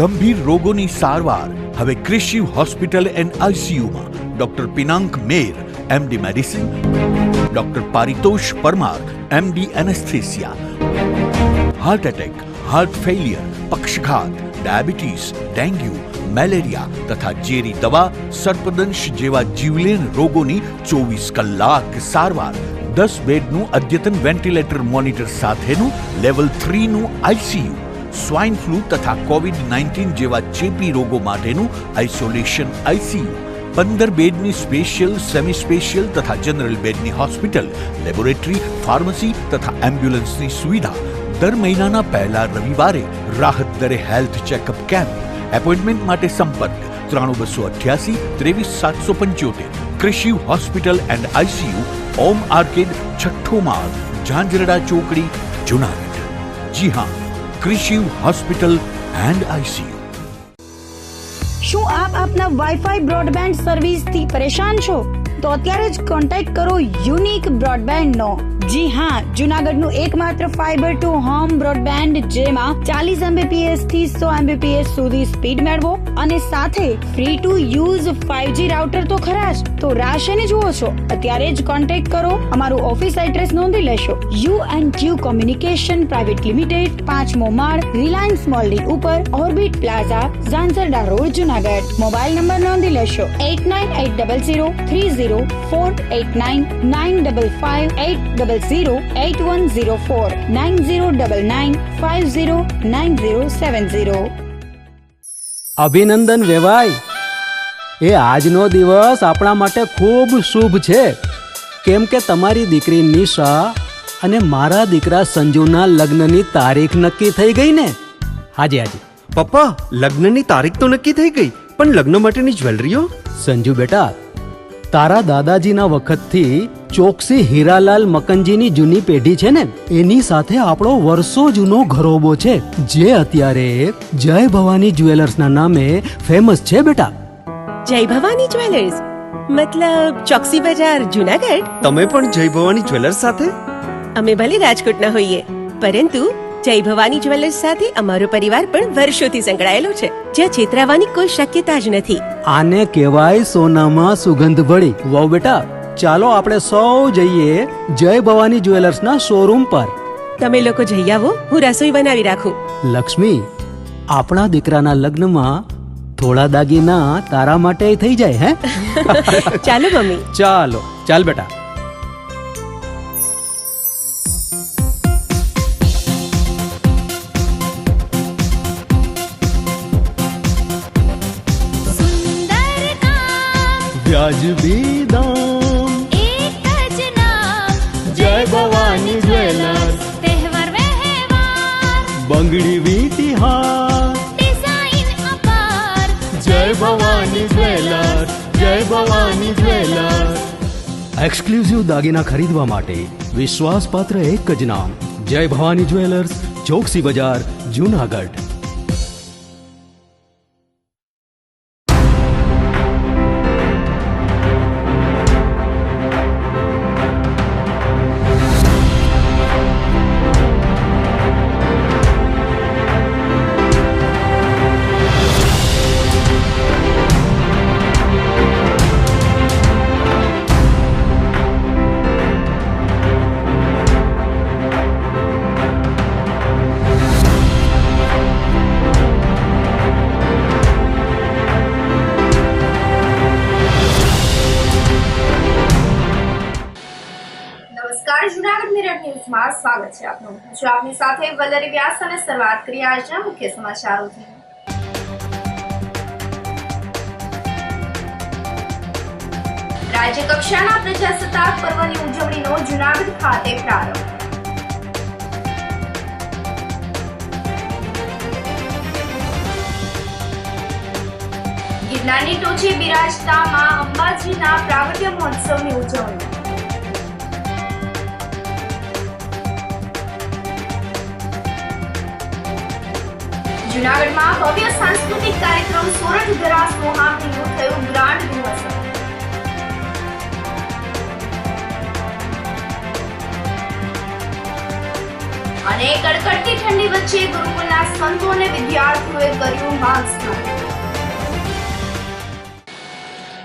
ગંભીર રોગોની સારવાર હવે ક્રિશિવ હોસ્પિટલ એન્ડ આઈસીયુમાં doctor Pinank Mer, MD medicine, doctor Paritosh Parmar, MD anaesthesia, heart attack, heart failure, પક્ષઘાત, ડાયાબિટીસ, ડેન્ગ્યુ, મેલેરિયા તથા ઝેરી દવા, સર્પદંશ જેવા જીવલેણ રોગોની 24 કલાક સારવાર, 10 બેડનું અદ્યતન વેન્ટિલેટર મોનિટર સાથેનું લેવલ 3નું આઈસીયુ, સ્વાઇન ફ્લૂ તથા કોવિડ-19 જેવા ચેપી રોગો માટેનું આઇસોલેશન આઈસીયુ, 15 બેડની સ્પેશિયલ, સેમી સ્પેશિયલ તથા જનરલ બેડની હોસ્પિટલ, લેબોરેટરી, ફાર્મસી તથા એમ્બ્યુલન્સની સુવિધા, દર મહિનાના પહેલા રવિવારે રાહત દરે હેલ્થ ચેકઅપ કેમ્પ. એપોઇન્ટમેન્ટ માટે સંપર્ક 9288 23775. Krishiv hospital and ICU, Om arcade, છઠ્ઠો માળ, ઝાંઝરડા ચોકડી, જુનાગઢ. જી હા, ક્રિશિવ હોસ્પિટલ એન્ડ આઈસીયુ. શું આપ આપના વાઈફાઈ બ્રોડબેન્ડ સર્વિસથી પરેશાન છો? તો અત્યારે જ કોન્ટેક્ટ કરો યુનિક બ્રોડબેન્ડનો. જી હા, જુનાગઢનું એકમાત્ર ફાઈબર ટુ હોમ બ્રોડબેન્ડ, જેમાં 40 Mbps થી 100 Mbps સુધી સ્પીડ મેળવો અને સાથે free to use 5G router તો ખરા જ. તો રાહ શેની જુઓ છો? અત્યારે જ કોન્ટેક્ટ કરો. અમારું ઓફિસ એડ્રેસ નોંધી લેશો. U&Q કોમ્યુનિકેશન પ્રાઇવેટ લિમિટેડ, 5મો માળ, રિલાયન્સ મોલની ઉપર, orbit plaza, Zanzarda road, Junagadh. Mobile number નોંધી લેશો 8980030489 955 9099509070. અભિનંદન વેવાય. એ આજનો દિવસ આપણા માટે ખૂબ શુભ છે, કેમ કે તમારી દીકરી નિશા અને મારા દીકરા સંજુના લગ્નની તારીખ નક્કી થઈ ગઈ ને. હાજી. પપ્પા, લગ્નની તારીખ તો નક્કી થઈ ગઈ, પણ લગ્ન માટેની જ્વેલરીઓ? સંજુ બેટા, તારા દાદાજીના વખતથી ચોકસી હીરાલાલ મકનજીની જૂની પેઢી છે ને, એની સાથે આપણો વર્ષો જૂનો ઘરોબો છે, જે અત્યારે જય ભવાની જ્વેલર્સના નામે ફેમસ છે બેટા. જય ભવાની જ્વેલર્સ મતલબ ચોકસી બજાર, જુનાગઢ? તમે પણ જય ભવાની જ્વેલર્સ સાથે? અમે ભલે રાજકોટના હોઈએ, પરંતુ જય ભવાની જ્વેલર્સ સાથે અમારો પરિવાર પણ વર્ષોથી સંકળાયેલો છે, જ્યાં છેતરાવાની કોઈ શક્યતા જ નથી. આને કહેવાય સોનામાં સુગંધ ભળી. વાવ બેટા, ચાલો આપણે સૌ જઈએ જય ભવાની જ્વેલર્સના શોરૂમ પર. તમે લોકો જઈ આવો, હું રસોઈ બનાવી રાખું. લક્ષ્મી, આપણા દીકરાના લગ્નમાં થોડા દાગીના તારા માટે થઈ જાય. હે ચાલો મમ્મી. ચાલ બેટા. વ્યાજબી દામ, એક જ નામ, જય ભવાની જ્વેલર્સ. તહેવાર વ્યવહાર, બંગડી વીટી હાર, ડિઝાઇન અપાર, જય ભવાની જ્વેલર્સ, જય ભવાની જ્વેલર્સ. એક્સક્લુઝિવ દાગીના ખરીદવા માટે વિશ્વાસપાત્ર એક જ નામ, જય ભવાની જ્વેલર્સ, ચોકસી બજાર, જુનાગઢ. જુનાગઢ મિરર ન્યૂઝમાં સ્વાગત છે આપનું. હું આપની સાથે વલરી વ્યાસ અને શરૂઆત કરીએ આજના મુખ્ય સમાચારોથી. રાજ્ય કક્ષાના પ્રજાસત્તાક પર્વની ઉજવણીનો જુનાગઢ ખાતે પ્રારંભ. ગિરનારની ટોચે બિરાજતા માં અંબાજીના પ્રાગટ્ય મહોત્સવની ઉજવણી. જુનાગઢમાં ભવ્ય સાંસ્કૃતિક કાર્યક્રમ સોરઠ ધરા સોહામણીનું થયું ગ્રાન્ડ રિહર્સલ. અને કડકડતી ઠંડી વચ્ચે ગુરુકુળના સંતો અને વિદ્યાર્થીઓએ કર્યું મહાન સ્નાન.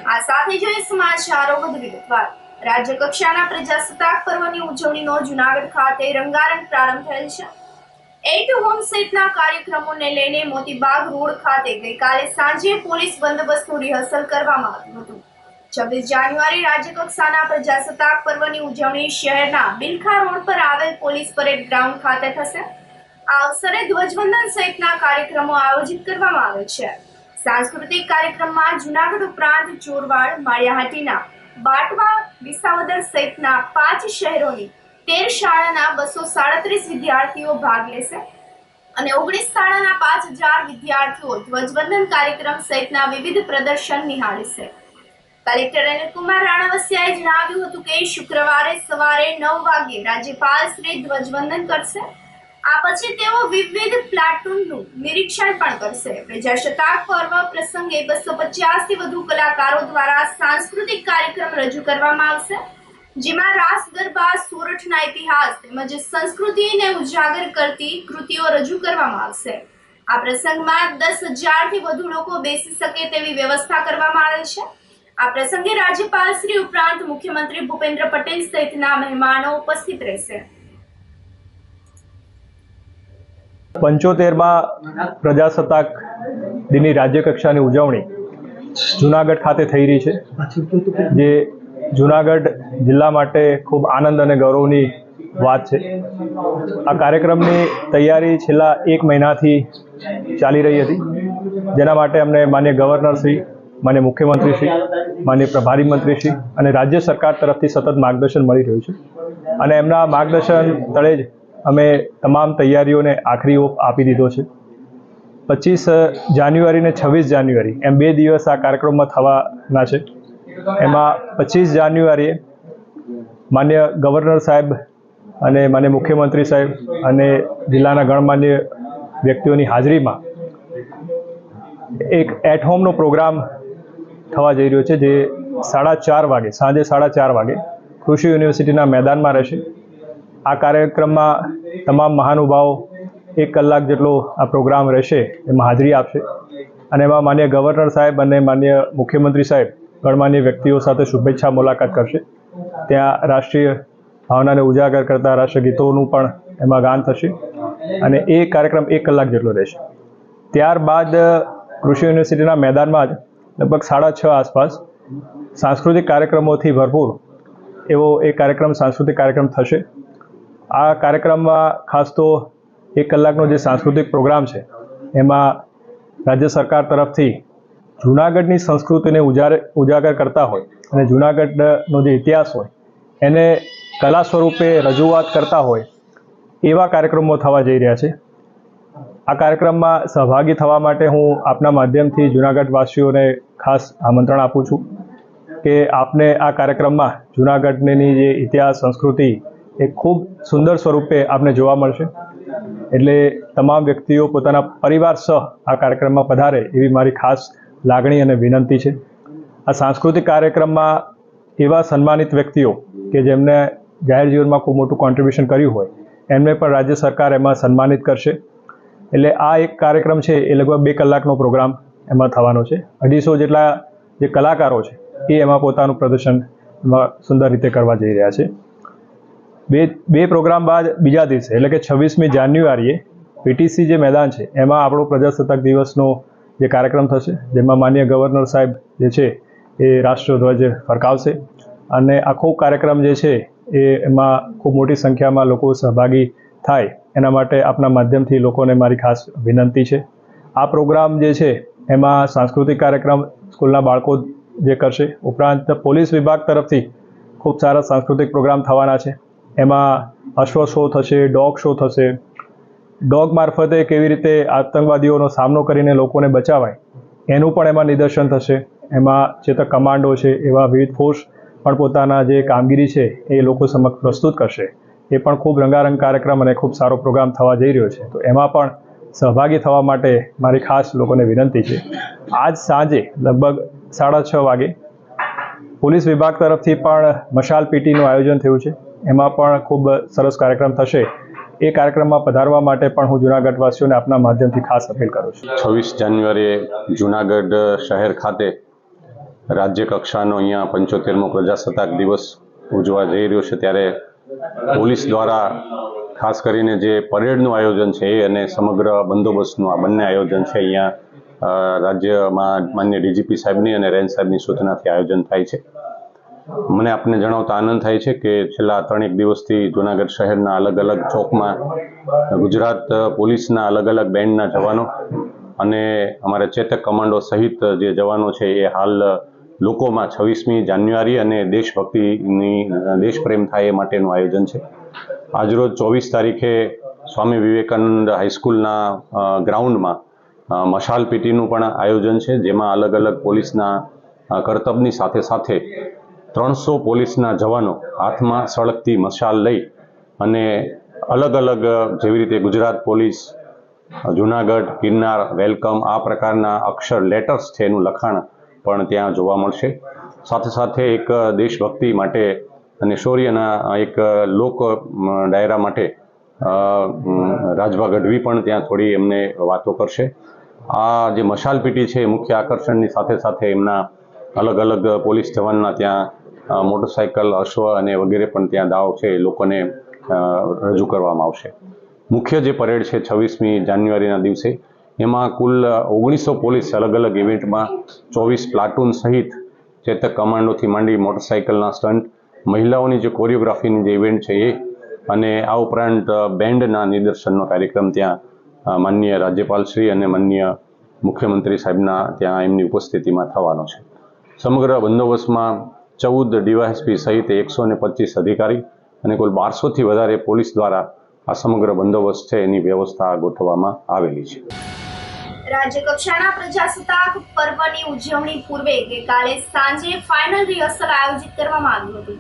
આ સાથે જોઈએ સમાચારો વધુ વિગતવાર. રાજ્ય કક્ષાના પ્રજાસત્તાક પર્વની ઉજવણીનો જૂનાગઢ ખાતે રંગારંગ પ્રારંભ થયેલ છે. એટ હોમ સહિતના કાર્યક્રમોને લઈને મોતીબાગ રોડ ખાતે ગઈકાલે સાંજે પોલીસ બંદોબસ્તનું રિહર્સલ કરવામાં આવ્યું હતું. 26 જાન્યુઆરી રાજ્ય કક્ષાના પ્રજાસત્તાક પર્વની ઉજવણી શહેરના બિલખા રોડ પર આવેલ પોલીસ પરેડ ગ્રાઉન્ડ ખાતે થશે. આ અવસરે ધ્વજવંદન સહિતના કાર્યક્રમો આયોજિત કરવામાં આવે છે. સાંસ્કૃતિક કાર્યક્રમમાં જૂનાગઢ ઉપરાંત ચોરવાડ, માળિયાહાટીના બાટવા, વિસાવદર સહિતના 5 શહેરોની 13 શાળાના 237 વિદ્યાર્થીઓ ભાગ લેશે અને 19 શાળાના 5000 વિદ્યાર્થીઓ ધ્વજવંદન કાર્યક્રમ સહિતના વિવિધ પ્રદર્શન નિહાળશે. કલેક્ટર અનિલકુમાર રાણાવસિયાએ જણાવ્યું હતું કે શુક્રવારે સવારે 9 વાગ્યે રાજ્યપાલ શ્રી ધ્વજવંદન કરશે. આ પછી તેઓ વિવિધ પ્લાટૂનનું નિરીક્ષણ પણ કરશે. પ્રજાસત્તાક પર્વ પ્રસંગે 250 થી વધુ કલાકારો દ્વારા સાંસ્કૃતિક કાર્યક્રમ રજૂ કરવામાં આવશે, જેમાં રાસ ગરબા, સોરઠના ઇતિહાસ તેમજ સંસ્કૃતિને ઉજાગર કરતી કૃતિઓ રજૂ કરવામાં આવશે. આ પ્રસંગમાં 10,000 થી વધુ લોકો બેસી શકે તેવી વ્યવસ્થા કરવામાં આવેલ છે. આ પ્રસંગે રાજ્યપાલ શ્રી ઉપરાંત મુખ્યમંત્રી ભૂપેન્દ્ર પટેલ સહિતના મહેમાનો ઉપસ્થિત રહેશે. 75માં પ્રજાસત્તાક દિનની રાજ્ય કક્ષાની ઉજવણી જૂનાગઢ ખાતે થઈ રહી છે, જે જૂનાગઢ જિલ્લા માટે ખૂબ આનંદ અને ગૌરવની વાત છે. આ કાર્યક્રમની તૈયારી છેલ્લા 1 મહિનાથી ચાલી રહી હતી, જેના માટે અમને માન્ય ગવર્નરશ્રી, માન્ય મુખ્યમંત્રીશ્રી, માન્ય પ્રભારી મંત્રીશ્રી અને રાજ્ય સરકાર તરફથી સતત માર્ગદર્શન મળી રહ્યું છે. અને એમના માર્ગદર્શન તળે જ અમે તમામ તૈયારીઓને આખરી ઓપ આપી દીધો છે. 25 જાન્યુઆરી અને 26 જાન્યુઆરી એમ 2 દિવસ આ કાર્યક્રમમાં થવાના છે. એમાં 25 જાન્યુઆરીએ માન્ય ગવર્નર સાહેબ અને માન્ય મુખ્યમંત્રી સાહેબ અને જિલ્લાના ગણમાન્ય વ્યક્તિઓની હાજરીમાં એક એટ હોમનો પ્રોગ્રામ થવા જઈ રહ્યો છે, જે 4:30 વાગે, સાંજે 4:30 વાગે કૃષિ યુનિવર્સિટીના મેદાનમાં રહેશે. આ કાર્યક્રમમાં તમામ મહાનુભાવો 1 કલાક જેટલો આ પ્રોગ્રામ રહેશે, એમાં હાજરી આપશે અને એમાં માન્ય ગવર્નર સાહેબ અને માન્ય મુખ્યમંત્રી સાહેબ ગણમાન્ય વ્યક્તિઓ સાથે શુભેચ્છા મુલાકાત કરશે. ત્યાં રાષ્ટ્રીય ભાવનાને ઉજાગર કરતા રાષ્ટ્રગીતોનું પણ એમાં ગાન થશે અને એ કાર્યક્રમ 1 કલાક જેટલો રહેશે. ત્યારબાદ કૃષિ યુનિવર્સિટીના મેદાનમાં જ લગભગ 6:30 આસપાસ સાંસ્કૃતિક કાર્યક્રમોથી ભરપૂર એવો એક કાર્યક્રમ, સાંસ્કૃતિક કાર્યક્રમ થશે. આ કાર્યક્રમમાં ખાસ તો 1 કલાકનો જે સાંસ્કૃતિક પ્રોગ્રામ છે, એમાં રાજ્ય સરકાર તરફથી જૂનાગઢની સંસ્કૃતિને ઉજાગર કરતા હોય અને જૂનાગઢનો જે ઇતિહાસ હોય એને કલા સ્વરૂપે રજૂઆત કરતા હોય એવા કાર્યક્રમો થવા જઈ રહ્યા છે. આ કાર્યક્રમમાં સહભાગી થવા માટે હું આપના માધ્યમથી જૂનાગઢવાસીઓને ખાસ આમંત્રણ આપું છું કે આપને આ કાર્યક્રમમાં જૂનાગઢની જે ઇતિહાસ, સંસ્કૃતિ એ ખૂબ સુંદર સ્વરૂપે આપને જોવા મળશે. એટલે તમામ વ્યક્તિઓ પોતાના પરિવાર સહ આ કાર્યક્રમમાં પધારે એવી મારી ખાસ લાગણી અને વિનંતી છે. આ સાંસ્કૃતિક કાર્યક્રમમાં એવા સન્માનિત વ્યક્તિઓ કે જેમને જાહેર જીવનમાં ખૂબ મોટું કોન્ટ્રીબ્યુશન કર્યું હોય એમને પણ રાજ્ય સરકાર એમાં સન્માનિત કરશે. એટલે આ એક કાર્યક્રમ છે એ લગભગ 2 કલાકનો પ્રોગ્રામ એમાં થવાનો છે. 250 જેટલા જે કલાકારો છે એ એમાં પોતાનું પ્રદર્શન સુંદર રીતે કરવા જઈ રહ્યા છે. બે પ્રોગ્રામ બાદ બીજા દિવસે એટલે કે 26મી જાન્યુઆરીએ પીટીસી જે મેદાન છે એમાં આપણો પ્રજાસત્તાક દિવસનો જે કાર્યક્રમ થશે, જેમાં માન્ય ગવર્નર સાહેબ જે છે એ રાષ્ટ્રધ્વજ ફરકાવશે અને આખો કાર્યક્રમ જે છે એમાં ખૂબ મોટી સંખ્યામાં લોકો સહભાગી થાય એના માટે આપના માધ્યમથી લોકોને મારી ખાસ વિનંતી છે. આ પ્રોગ્રામ જે છે એમાં સાંસ્કૃતિક કાર્યક્રમ સ્કૂલના બાળકો જે કરશે, ઉપરાંત પોલીસ વિભાગ તરફથી ખૂબ સારા સાંસ્કૃતિક પ્રોગ્રામ થવાના છે. એમાં અશ્વ શો થશે, ડોગ શો થશે, ડોગ મારફતે કેવી રીતે આતંકવાદીઓનો સામનો કરીને લોકોને બચાવાય એનું પણ એમાં નિદર્શન થશે. એમાં ચેતક કમાન્ડો છે એવા વિવિધ ફોર્સ પણ પોતાના જે કામગીરી છે એ લોકો સમક્ષ પ્રસ્તુત કરશે. એ પણ ખૂબ રંગારંગ કાર્યક્રમ અને ખૂબ સારો પ્રોગ્રામ થવા જઈ રહ્યો છે. તો એમાં પણ સહભાગી થવા માટે મારી ખાસ લોકોને વિનંતી છે. આજ સાંજે લગભગ 6:30 વાગે પોલીસ વિભાગ તરફથી પણ મશાલ પીટીનું આયોજન થયું છે. એમાં પણ ખૂબ સરસ કાર્યક્રમ થશે એ કાર્યક્રમમાં પધારવા માટે પણ હું જૂનાગઢવાસીઓને આપના માધ્યમથી ખાસ અપીલ કરું છું. 26 જાન્યુઆરીએ જૂનાગઢ શહેર ખાતે રાજ્ય કક્ષાનો અહીંયા 75મો પ્રજાસત્તાક દિવસ ઉજવવા જઈ રહ્યો છે, ત્યારે પોલીસ દ્વારા ખાસ કરીને જે પરેડનું આયોજન છે એ અને સમગ્ર બંદોબસ્તનું આ બંને આયોજન છે અહીંયા રાજ્યમાં માન્ય ડીજીપી સાહેબની અને રેન્જ સાહેબની સૂચનાથી આયોજન થાય છે. મને આપને જણાવતા આનંદ થાય છે કે છેલ્લા 3 દિવસથી જૂનાગઢ શહેરના અલગ અલગ ચોકમાં ગુજરાત પોલીસના અલગ અલગ બેન્ડના જવાનો અને અમારા ચેતક કમાન્ડો સહિત જે જવાનો છે એ હાલ લોકોમાં 26મી જાન્યુઆરી અને દેશભક્તિની દેશપ્રેમ થાય એ માટેનું આયોજન છે. આજરોજ 24 તારીખે સ્વામી વિવેકાનંદ હાઈસ્કૂલના ગ્રાઉન્ડમાં મશાલ પીટીનું પણ આયોજન છે, જેમાં અલગ અલગ પોલીસના કરતબની સાથે સાથે 300 પોલીસના જવાનો હાથમાં સળગતી મશાલ લઈ અને અલગ અલગ જેવી રીતે ગુજરાત પોલીસ, જૂનાગઢ, ગિરનાર, વેલકમ આ પ્રકારના અક્ષર લેટર્સ છે એનું લખાણ પણ ત્યાં જોવા મળશે. સાથે સાથે એક દેશભક્તિ માટે અને શૌર્યના એક લોક ડાયરા માટે રાજભા ગઢવી પણ ત્યાં થોડી એમને વાતો કરશે. આ જે મશાલ પીટી છે એ મુખ્ય આકર્ષણની સાથે સાથે એમના અલગ અલગ પોલીસ જવાનના ત્યાં મોટરસાયકલ, અશ્વ અને વગેરે પણ ત્યાં દાવ છે એ લોકોને રજૂ કરવામાં આવશે. મુખ્ય જે પરેડ છે 26મી જાન્યુઆરીના દિવસે એમાં કુલ 1900 પોલીસ અલગ અલગ ઇવેન્ટમાં 24 પ્લાટૂન સહિત ચેતક કમાન્ડોથી માંડી મોટરસાયકલના સ્ટન્ટ, મહિલાઓની જે કોરિયોગ્રાફીની જે ઇવેન્ટ છે એ અને આ ઉપરાંત બેન્ડના નિદર્શનનો કાર્યક્રમ ત્યાં માનનીય રાજ્યપાલશ્રી અને માનનીય મુખ્યમંત્રી સાહેબના ત્યાં એમની ઉપસ્થિતિમાં થવાનો છે. સમગ્ર બંદોબસ્તમાં 14 ડીવાયએસપી સહિત 125 અધિકારી અને કુલ 1200થી વધારે પોલીસ દ્વારા આ સમગ્ર બંદોબસ્ત છે એની વ્યવસ્થા ગોઠવવામાં આવેલી છે. રાજ્ય કક્ષાના પ્રજાસત્તાક પર્વની ઉજવણી પૂર્વે ગઈકાલે સાંજે ફાઇનલ રિહર્સલ આયોજિત કરવામાં આવ્યું હતું,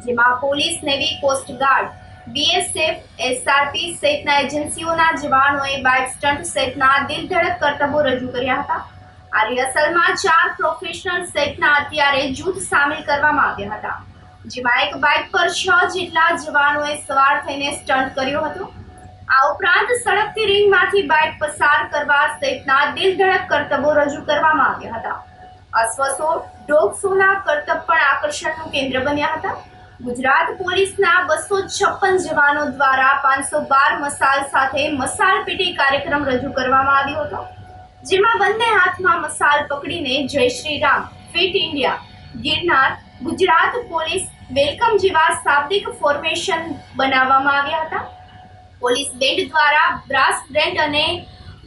જેમાં police, navy, coastguard, BSF, SRP સહિતના એજન્સીઓના જવાનોએ બાઇક સ્ટન્ટ સહિતના દિલધડક કરતબો રજૂ કર્યા હતા. આ રિહર્સલમાં 4 પ્રોફેશનલ સહિતના અત્યારે જૂથ સામેલ કરવામાં આવ્યા હતા, જેમાં એક બાઇક પર 6 જેટલા જવાનોએ સવાર થઈને સ્ટન્ટ કર્યો હતો. આ ઉપરાંત સડકથી રિંગમાંથી બાઇક પસાર કરવા સહિતના દિલધડક કરતબો રજૂ કરવામાં આવ્યા હતા. અશ્વસો, ડોગ શોના કરતબ પણ આકર્ષણનું કેન્દ્ર બન્યા હતા. ગુજરાત પોલીસના 256 જવાનો દ્વારા 512 મસાલ સાથે મસાલ પીટી કાર્યક્રમ રજૂ કરવામાં આવ્યો હતો, જેમાં બંને હાથમાં મસાલ પકડીને જય Shri Ram, fit India, Girnar, Gujarat police, welcome જેવા શાબ્દિક ફોર્મેશન બનાવવામાં આવ્યા હતા. પોલીસ બેન્ડ દ્વારા બ્રાસ બેન્ડ અને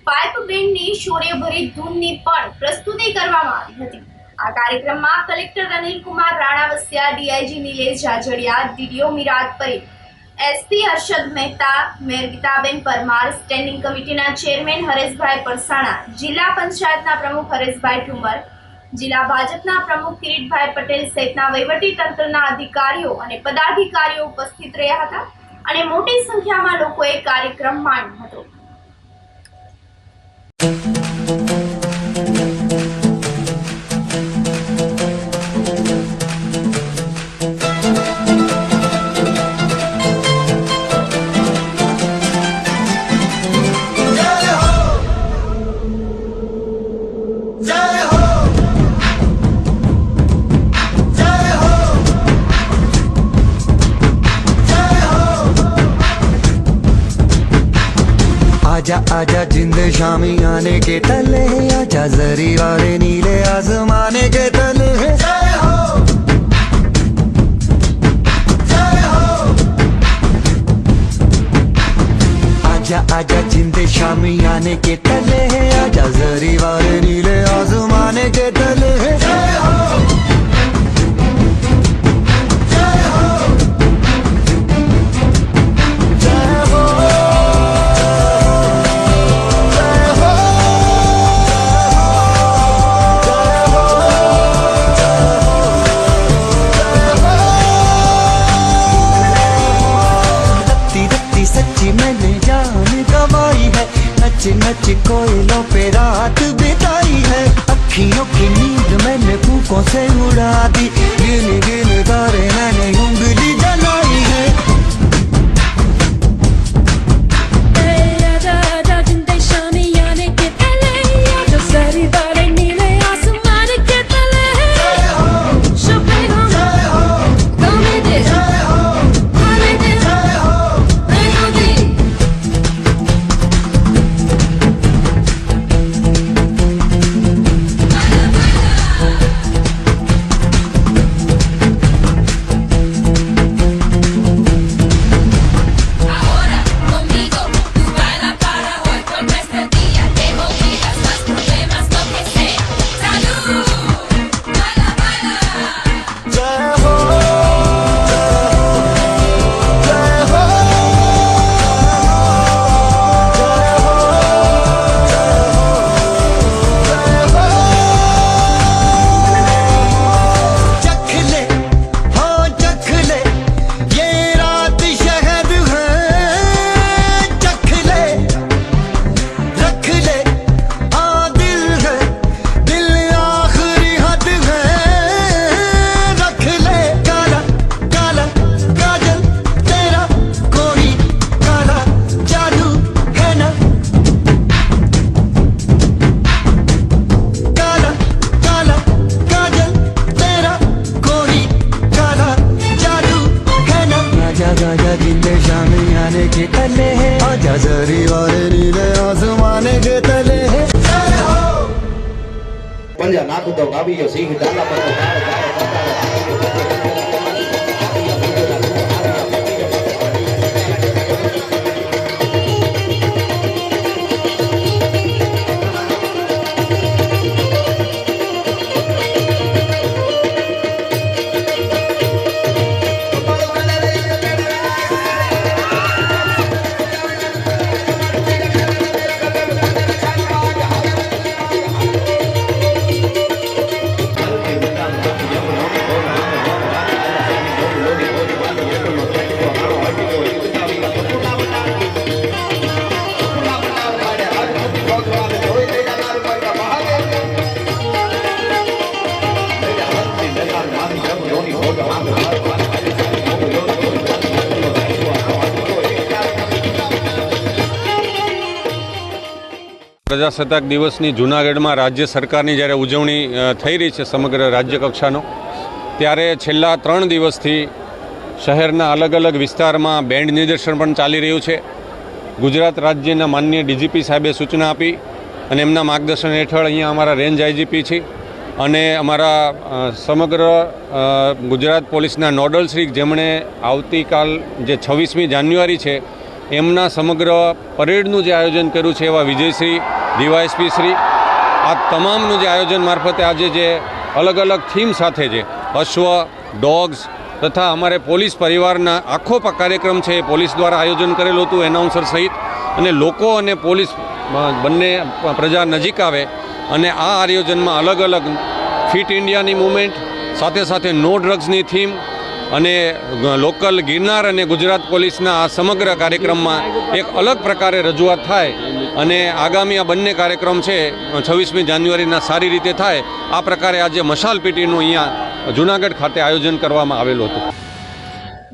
પાઇપ બેન્ડની શૌર્યભરી ધૂનની પણ પ્રસ્તુતિ કરવામાં આવી હતી. આ કાર્યક્રમમાં collector Anilkumar Ranavasiya, DIG Nilesh Jajadiya, DDO Miraj Parikh, SP Harshad Mehta, mayor Geetaben Parmar, standing કમિટીના ચેરમેન હરેશભાઈ પરસાણા, જિલ્લા પંચાયતના પ્રમુખ હરેશભાઈ ઠુમર, જિલ્લા ભાજપના પ્રમુખ કિરીટભાઈ પટેલ સહિતના વહીવટી તંત્રના અધિકારીઓ અને પદાધિકારીઓ ઉપસ્થિત રહ્યા હતા અને મોટી સંખ્યામાં લોકોએ કાર્યક્રમ માણ્યો હતો. आजा आजा जिंद शामी आने के तले, आजा जरी वाले नीले आसमाने के तले. जय हो, जय हो. आजा आजा जिंद शामी आने के तले, आजा जरी वाले नीले आसमाने के तले. जय हो, नच नच कोयलों पे रात बिताई है, अखियों की नींद मैंने फूकों से उड़ा दी, गिन गिन तारे मैंने उंगली जलाई है. સળિયા નાખું તો આવી ગયો સિંહ ડાલા પર તો ગાળ ગાળ પ્રજાસત્તાક દિવસની જૂનાગઢમાં રાજ્ય સરકારની જ્યારે ઉજવણી થઈ રહી છે સમગ્ર રાજ્ય કક્ષાનો, ત્યારે છેલ્લા 3 દિવસથી શહેરના અલગ અલગ વિસ્તારમાં બેન્ડ નિદર્શન પણ ચાલી રહ્યું છે. ગુજરાત રાજ્યના માનનીય ડીજીપી સાહેબે સૂચના આપી અને એમના માર્ગદર્શન હેઠળ અહીંયા અમારા રેન્જ આઈજીપી છે અને અમારા સમગ્ર ગુજરાત પોલીસના નોડલ શ્રી, જેમણે આવતીકાલ જે 26મી જાન્યુઆરી છે એમના સમગ્ર પરેડનું જે આયોજન કર્યું છે એવા વિજયશ્રી ડીવાયએસપી શ્રી, આ તમામનું જે આયોજન મારફતે આજે જે અલગ અલગ થીમ સાથે જે અશ્વ, ડોગ્સ તથા અમારે પોલીસ પરિવારના આખો કાર્યક્રમ છે એ પોલીસ દ્વારા આયોજન કરેલું હતું, એનાઉન્સર સહિત. અને લોકો અને પોલીસ બંને પ્રજા નજીક આવે અને આ આયોજનમાં અલગ અલગ ફિટ ઇન્ડિયાની મૂવમેન્ટ સાથે સાથે નો ડ્રગ્સની થીમ અને લોકલ ગિરનાર અને ગુજરાત પોલીસના આ સમગ્ર કાર્યક્રમમાં એક અલગ પ્રકારે રજૂઆત થાય અને આગામી આ બંને કાર્યક્રમ છે 26મી જાન્યુઆરીના સારી રીતે થાય આ પ્રકારે આજે મશાલ પીટીનું અહીંયા જૂનાગઢ ખાતે આયોજન કરવામાં આવેલું હતું.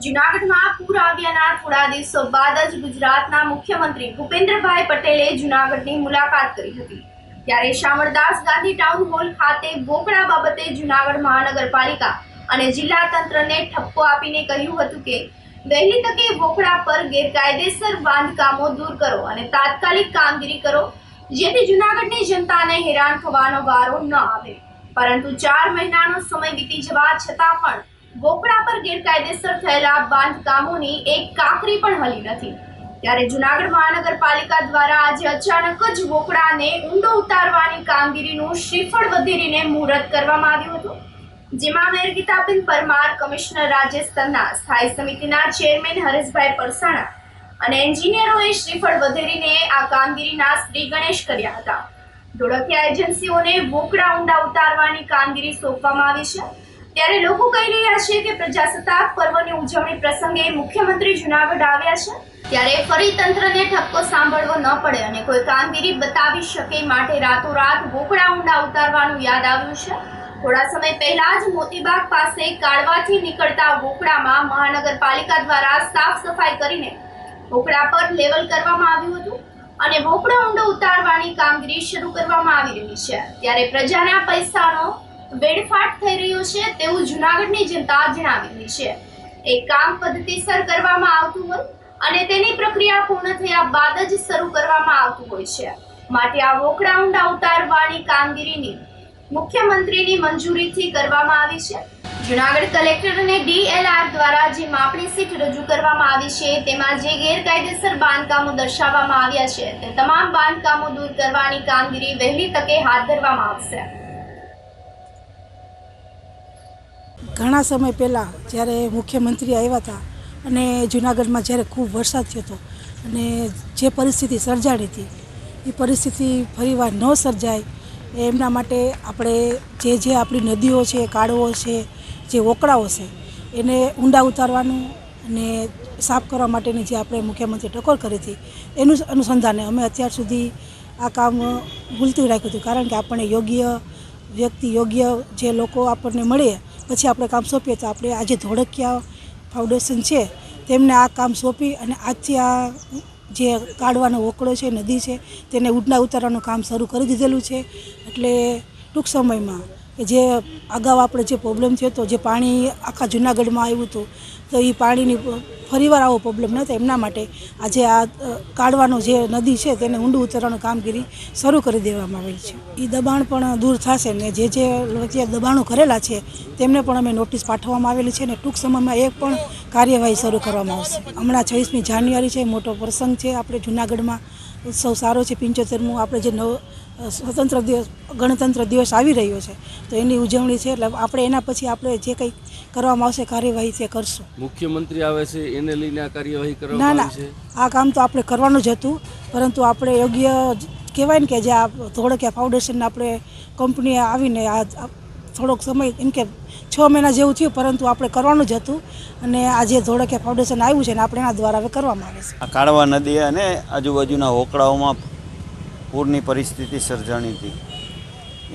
જૂનાગઢમાં પૂર આવ્યાના થોડા દિવસો બાદ જ ગુજરાતના મુખ્યમંત્રી ભૂપેન્દ્રભાઈ પટેલે જૂનાગઢની મુલાકાત કરી હતી. ત્યારે શામળદાસ ગાંધી ટાઉન હોલ ખાતે વોકળા બાબતે જૂનાગઢ મહાનગરપાલિકા અને જિલ્લા તંત્રને ઠપકો આપીને કહ્યું હતું કે વહેલી તકે વોકળા પર ગેરકાયદેસર બાંધકામો દૂર કરો અને તાત્કાલિક કામગીરી કરો, જેથી જૂનાગઢની જનતાને હેરાન થવાનો વારો ન આવે. પરંતુ 4 મહિનાનો સમય વીતી જવા છતાં પણ વોકળા પર ગેરકાયદેસર થયેલા બાંધકામોની એક કાંકરી પણ હલી નથી. ત્યારે જૂનાગઢ મહાનગરપાલિકા દ્વારા આજે અચાનક જ વોકળાને ઊંડો ઉતારવાની કામગીરીનું શ્રીફળ વધેરીને મુહૂર્ત કરવામાં આવ્યું હતું, જેમાં મેયર ગીતાબેન પરમાર, કમિશનર રાજેશ તન્ના, સ્થાયી સમિતિના ચેરમેન હરેશભાઈ પરસાણા અને એન્જિનિયરોએ શ્રીફળ વધેરીને આ કામગીરીના શ્રી ગણેશ કર્યા હતા. ધોળકિયા એજન્સીઓને વોકળા ઊંડા ઉતારવાની કામગીરી સોંપવામાં આવી છે. ત્યારે લોકો કહી રહ્યા છે કે પ્રજાસત્તાક પર્વની ઉજવણી પ્રસંગે મુખ્યમંત્રી જૂનાગઢ આવ્યા છે, ત્યારે ફરી તંત્રને ઠપકો સાંભળવો ન પડે અને કોઈ કામગીરી બતાવી શકે માટે રાતોરાત વોકળા ઊંડા ઉતારવાનું યાદ આવ્યું છે. થોડા સમય પહેલા જ મોતીબાગ પાસે કાળવાથી નીકળતા વોકળામાં મહાનગરપાલિકા દ્વારા સાફ સફાઈ કરીને વોકળા પર લેવલ કરવામાં આવ્યું હતું અને વોકળા ઊંડો ઉતારવાની કામગીરી શરૂ કરવામાં આવી રહી છે. ત્યારે પ્રજાના પૈસાનો વેડફાટ થઈ રહ્યો છે તેવું જૂનાગઢની જનતા જણાવી રહી છે. એક કામ પદ્ધતિસર કરવામાં આવતું હોય અને તેની પ્રક્રિયા પૂર્ણ થયા બાદ જ શરૂ કરવામાં આવતું હોય છે, માટે આ વોકળા ઊંડા ઉતારવાની કામગીરીની મુખ્યમંત્રીની મંજૂરીથી કરવામાં આવી છે. જૂનાગઢ કલેક્ટર અને DLR દ્વારા જે માપણી શીટ રજૂ કરવામાં આવી છે તેમાં જે ગેરકાયદેસર બાંધકામો દર્શાવવામાં આવ્યા છે તે તમામ બાંધકામો દૂર કરવાની કામગીરી વહેલી તકે હાથ ધરવામાં આવશે. ઘણા સમય પહેલાં જ્યારે મુખ્યમંત્રી આવ્યા હતા અને જૂનાગઢમાં જ્યારે ખૂબ વરસાદ થયો હતો અને જે પરિસ્થિતિ સર્જાણી હતી એ પરિસ્થિતિ ફરીવાર ન સર્જાય એમના માટે આપણે જે આપણી નદીઓ છે, કાળવો છે, જે વોકળાઓ છે એને ઊંડા ઉતારવાનું અને સાફ કરવા માટેની જે આપણે મુખ્યમંત્રી ટકોર કરી હતી એનું અનુસંધાને અમે અત્યાર સુધી આ કામ ભૂલતું રાખ્યું હતું, કારણ કે આપણને યોગ્ય વ્યક્તિ, યોગ્ય જે લોકો આપણને મળે પછી આપણે કામ સોંપીએ. તો આપણે આજે ધોળકિયા ફાઉન્ડેશન છે તેમને આ કામ સોંપી અને આજથી આ જે કાઢવાનો વોકળો છે, નદી છે, તેને ઊંડા ઉતારવાનું કામ શરૂ કરી દીધેલું છે. એટલે ટૂંક સમયમાં કે જે અગાઉ આપણે જે પ્રોબ્લેમ થયો હતો, જે પાણી આખા જૂનાગઢમાં આવ્યું હતું, તો એ પાણીની ફરીવાર આવો પ્રોબ્લેમ ન થાય એમના માટે આજે આ કાઢવાનો જે નદી છે તેને ઊંડું ઉતરવાની કામગીરી શરૂ કરી દેવામાં આવેલી છે. એ દબાણ પણ દૂર થશે ને જે વચ્ચે દબાણો કરેલા છે તેમને પણ અમે નોટિસ પાઠવવામાં આવેલી છે અને ટૂંક સમયમાં એક પણ કાર્યવાહી શરૂ કરવામાં આવશે. હમણાં 26મી જાન્યુઆરી છે, મોટો પ્રસંગ છે આપણે જૂનાગઢમાં. ઉત્સવ સારો છે. 75મું આપણે જે સ્વતંત્ર દિવસ ગણતંત્ર દિવસ આવી રહ્યો છે તો એની ઉજવણી છે, એટલે આપણે એના પછી આપણે જે કંઈ કરવામાં આવશે કાર્યવાહી તે કરશું. મુખ્યમંત્રી આવે છે એને લઈને આ કાર્યવાહી ના કરવામાં ના, આવી છે. આ કામ તો આપણે કરવાનું જ હતું, પરંતુ આપણે યોગ્ય કહેવાય ને કે જે આ ધોળકિયા ફાઉન્ડેશન આપણે કંપની આવીને આ થોડોક સમય એમ કે 6 મહિના જેવું થયું, પરંતુ આપણે કરવાનું જ હતું અને આ જે ધોળકિયા ફાઉન્ડેશન આવ્યું છે ને આપણે એના દ્વારા હવે કરવામાં આવે છે. આ કાળવા નદી અને આજુબાજુના હોકળાઓમાં પૂરની પરિસ્થિતિ સર્જાણી હતી.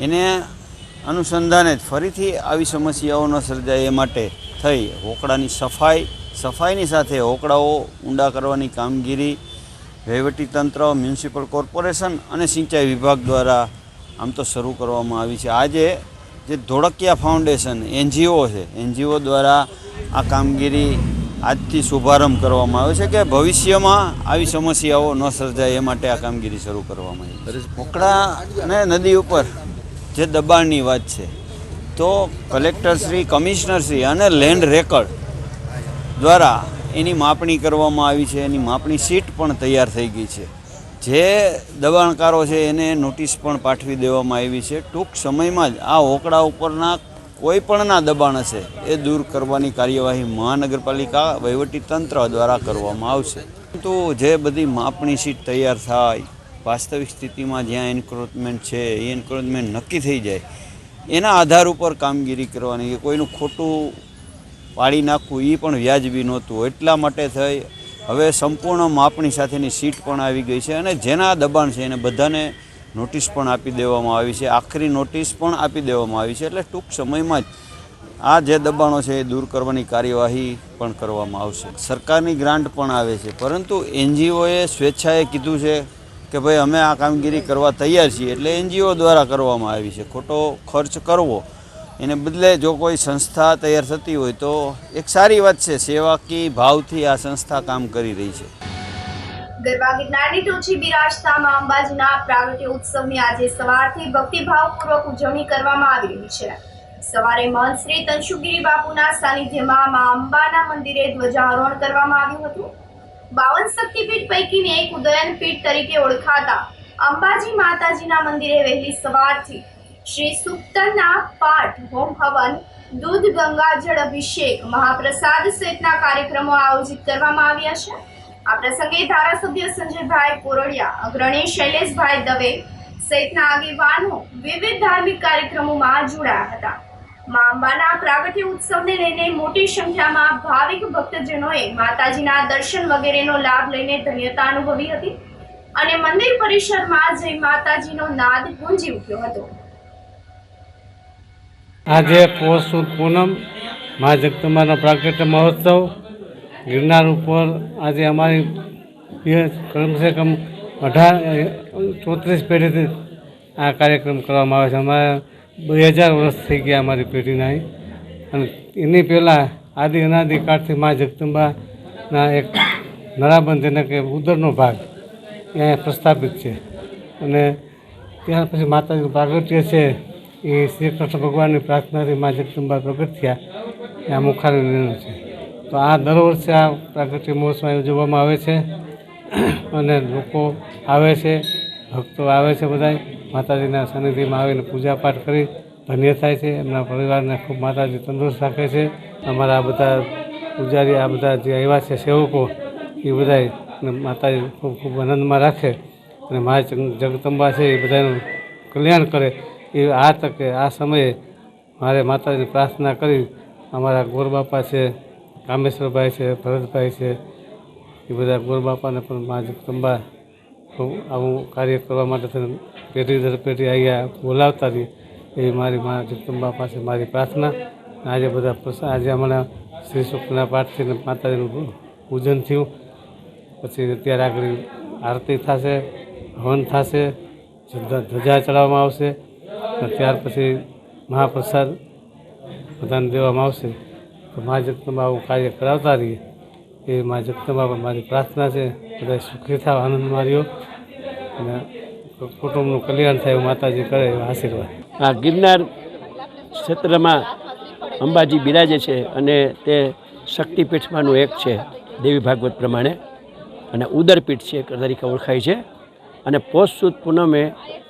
એને અનુસંધાને જ ફરીથી આવી સમસ્યાઓ ન સર્જાય એ માટે થઈ હોકળાની સફાઈની સાથે હોકળાઓ ઊંડા કરવાની કામગીરી વહીવટીતંત્ર, મ્યુનિસિપલ કોર્પોરેશન અને સિંચાઈ વિભાગ દ્વારા આમ તો શરૂ કરવામાં આવી છે. આજે જે ધોળકિયા ફાઉન્ડેશન NGO છે, NGO દ્વારા આ કામગીરી આજથી શુભારંભ કરવામાં આવ્યો છે કે ભવિષ્યમાં આવી સમસ્યાઓ ન સર્જાય એ માટે આ કામગીરી શરૂ કરવામાં આવી. હોકળા અને નદી ઉપર જે દબાણની વાત છે તો કલેક્ટરશ્રી, કમિશનરશ્રી અને લેન્ડ રેકર્ડ દ્વારા એની માપણી કરવામાં આવી છે. એની માપણી શીટ પણ તૈયાર થઈ ગઈ છે. જે દબાણકારો છે એને નોટિસ પણ પાઠવી દેવામાં આવી છે. ટૂંક સમયમાં જ આ હોકળા ઉપરના કોઈ પણના દબાણ હશે એ દૂર કરવાની કાર્યવાહી મહાનગરપાલિકા વહીવટીતંત્ર દ્વારા કરવામાં આવશે. પરંતુ જે બધી માપણી શીટ તૈયાર થાય, વાસ્તવિક સ્થિતિમાં જ્યાં એન્ક્રોચમેન્ટ છે એ એન્ક્રોચમેન્ટ નક્કી થઈ જાય એના આધાર ઉપર કામગીરી કરવાની. કોઈનું ખોટું પાડી નાખવું એ પણ વ્યાજબી નહોતું. એટલા માટે થઈ હવે સંપૂર્ણ માપણી સાથેની સીટ પણ આવી ગઈ છે અને જેના દબાણ છે એને બધાને નોટિસ પણ આપી દેવામાં આવી છે. આખરી નોટિસ પણ આપી દેવામાં આવી છે. એટલે ટૂંક સમયમાં જ આ જે દબાણો છે એ દૂર કરવાની કાર્યવાહી પણ કરવામાં આવશે. સરકારની ગ્રાન્ટ પણ આવે છે, પરંતુ NGOએ સ્વેચ્છાએ કીધું છે કે ભાઈ અમે આ કામગીરી કરવા તૈયાર છીએ, એટલે NGO દ્વારા કરવામાં આવી છે. ખોટો ખર્ચ કરવો એને બદલે જો કોઈ સંસ્થા તૈયાર થતી હોય તો એક સારી વાત છે. સેવાકી ભાવથી આ સંસ્થા કામ કરી રહી છે. ગરબા ગિરનારની ટોચે બિરાજતા મા અંબાજીના પ્રાગટ્ય ઉત્સવની આજે સવારથી ભક્તિભાવપૂર્વક ઉજવણી કરવામાં આવી રહી છે. સવારે મહંત શ્રી તનશુગીરી બાપુના સાનિધ્યમાં મા અંબાના મંદિરે ધ્વજારોહણ કરવામાં આવ્યું હતું. 52 શક્તિપીઠ પૈકીની એક ઉદયન પીઠ તરીકે ઓળખાતા અંબાજી માતાજીના મંદિરે વહેલી સવારથી શ્રી સુક્તના પાઠ, હોમ હવન, દૂધ ગંગાજળ અભિષેક, મહાપ્રસાદ સહિતના કાર્યક્રમો આયોજિત કરવામાં આવ્યા છે. આ પ્રસંગે ધારાસભ્ય સંજયભાઈ કોરડિયા, અગ્રણી શૈલેષભાઈ દવે સહિતના આગેવાનો વિવિધ ધાર્મિક કાર્યક્રમોમાં જોડાયા હતા. મા અંબાના પ્રાગટ્ય ઉત્સવને લઈને મોટી સંખ્યામાં ભાવિક ભક્તજનોએ માતાજીના દર્શન વગેરેનો લાભ લઈને ધન્યતા અનુભવી હતી અને મંદિર પરિસરમાં જય માતાજીનો નાદ ગુંજી ઉઠ્યો હતો. આજે પોષ સુદ પૂનમ મા જગદંબાનો પ્રાગટ્ય મહોત્સવ ગિરનાર ઉપર આજે અમારી કમસે કમ 34 પેઢીથી આ કાર્યક્રમ કરવામાં આવે છે. અમારે 2000 વર્ષ થઈ ગયા અમારી પેઢીના અહીં, અને એની પહેલાં આદિ અનાદિકાળથી મા જગદંબાના એક નળાબંધ એટલે કે ઉદરનો ભાગ ત્યાં પ્રસ્થાપિત છે. અને ત્યાર પછી માતાજીનું પ્રાગટ્ય છે એ શ્રી કૃષ્ણ ભગવાનની પ્રાર્થનાથી મા જગદંબા પ્રગટ થયા એ આ મુખારવિંદનું છે. તો આ દર વર્ષે આ પ્રાગટ્ય મહોત્સવ ઉજવવામાં આવે છે અને લોકો આવે છે, ભક્તો આવે છે, બધા માતાજીના સાનિધ્યમાં આવીને પૂજાપાઠ કરી ધન્ય થાય છે. એમના પરિવારને ખૂબ માતાજી તંદુરસ્ત રાખે છે. અમારા આ બધા પૂજારી, આ બધા જે આવ્યા છે સેવકો, એ બધા માતાજી ખૂબ ખૂબ આનંદમાં રાખે અને મા જગદંબા છે એ બધાનું કલ્યાણ કરે. એ આ તકે આ સમયે મારે માતાજીની પ્રાર્થના કરી અમારા ગોરબાપા છે, કામેશ્વરભાઈ છે, ભરતભાઈ છે, એ બધા ગોરબાપાને પણ મા જગદંબા આવું કાર્ય કરવા માટે પેઢી દર પેઢી અહીંયા બોલાવતા રહી એવી મારી મા જગદંબા પાસે મારી પ્રાર્થના. આજે બધા આજે હમણાં શ્રી સૂક્તના પાઠથી માતાજીનું પૂજન થયું. પછી અત્યારે આગળ આરતી થશે, હવન થશે, ધજા ચડાવવામાં આવશે. ત્યાર પછી મહાપ્રસાદ બધાને દેવામાં આવશે. તો મા જગદંબા આવું કાર્ય કરાવતા રહીએ એ મા જગદંબા મારી પ્રાર્થના છે. બધા સુખી થાવ, આનંદ માર્યો અને કુટુંબનું કલ્યાણ થાય એવું માતાજી કરે એવા આશીર્વાદ. આ ગિરનાર ક્ષેત્રમાં અંબાજી બિરાજે છે અને તે શક્તિપીઠમાંનું એક છે દેવી ભાગવત પ્રમાણે, અને ઉદરપીઠ છે તરીકે ઓળખાય છે. અને પોષ સુદ પૂનમે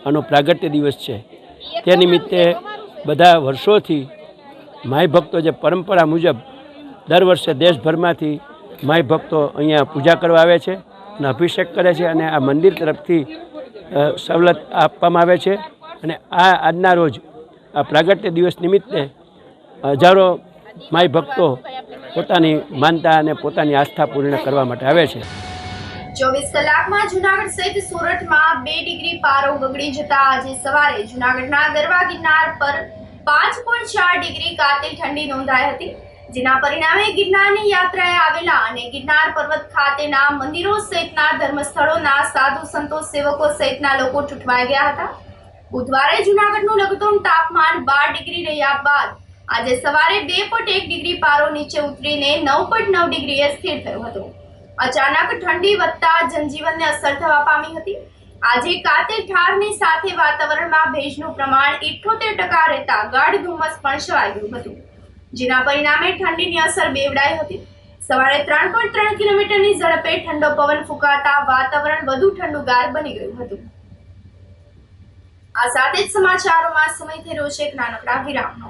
આનો પ્રાગટ્ય દિવસ છે. તે નિમિત્તે બધા વર્ષોથી માઈ ભક્તો જે પરંપરા મુજબ દર વર્ષે દેશભરમાંથી માઈ ભક્તો અહીંયા પૂજા કરવા આવે છે અને અભિષેક કરે છે, અને આ મંદિર તરફથી સવલત આપવામાં આવે છે. અને આજના રોજ આ પ્રાગટ્ય દિવસ નિમિત્તે હજારો માઈ ભક્તો પોતાની માનતા અને પોતાની આસ્થા પૂર્ણ કરવા માટે આવે છે. 24 કલાકમાં જૂનાગઢ સહિત સુરતમાં 2 ડિગ્રી પારો ગગડી જતા આજે સવારે જૂનાગઢના ગરવા ગિરનાર પર 5.4 ડિગ્રી કાતિલ ઠંડી નોંધાઈ હતી, જેના પરિણામે ગિરનારની યાત્રાએ આવેલા અને ગિરનાર પર્વત ખાતેના મંદિરો સહિતના ધર્મસ્થળોના સાધુ સંતો સેવકો સહિતના લોકો છૂટવાઈ ગયા હતા. બુધવારે જૂનાગઢનું લઘુત્તમ તાપમાન 12 ડિગ્રી રહ્યા બાદ આજે સવારે 2.1 ડિગ્રી પારો નીચે ઉતરીને 9.9 ડિગ્રીએ સ્થિર થયો હતો. અચાનક ઠંડી વધતા જનજીવનને અસર થવા પામી હતી. આજે કાતિલ ઠારની સાથે વાતાવરણમાં ભેજનું પ્રમાણ 78% રહેતા ગાઢ ધુમ્મસ પણ છવાઈ ગયું હતું, જેના પરિણામે ઠંડીની અસર બેવડાઈ હતી. સવારે 3.3 કિલોમીટરની ઝડપે ઠંડો પવન ફૂંકાતા વાતાવરણ વધુ ઠંડુગાર બની ગયું હતું. આ સાથે જ સમાચારોમાં સમય થઈ રહ્યો છે એક નાનકડા વિરામનો.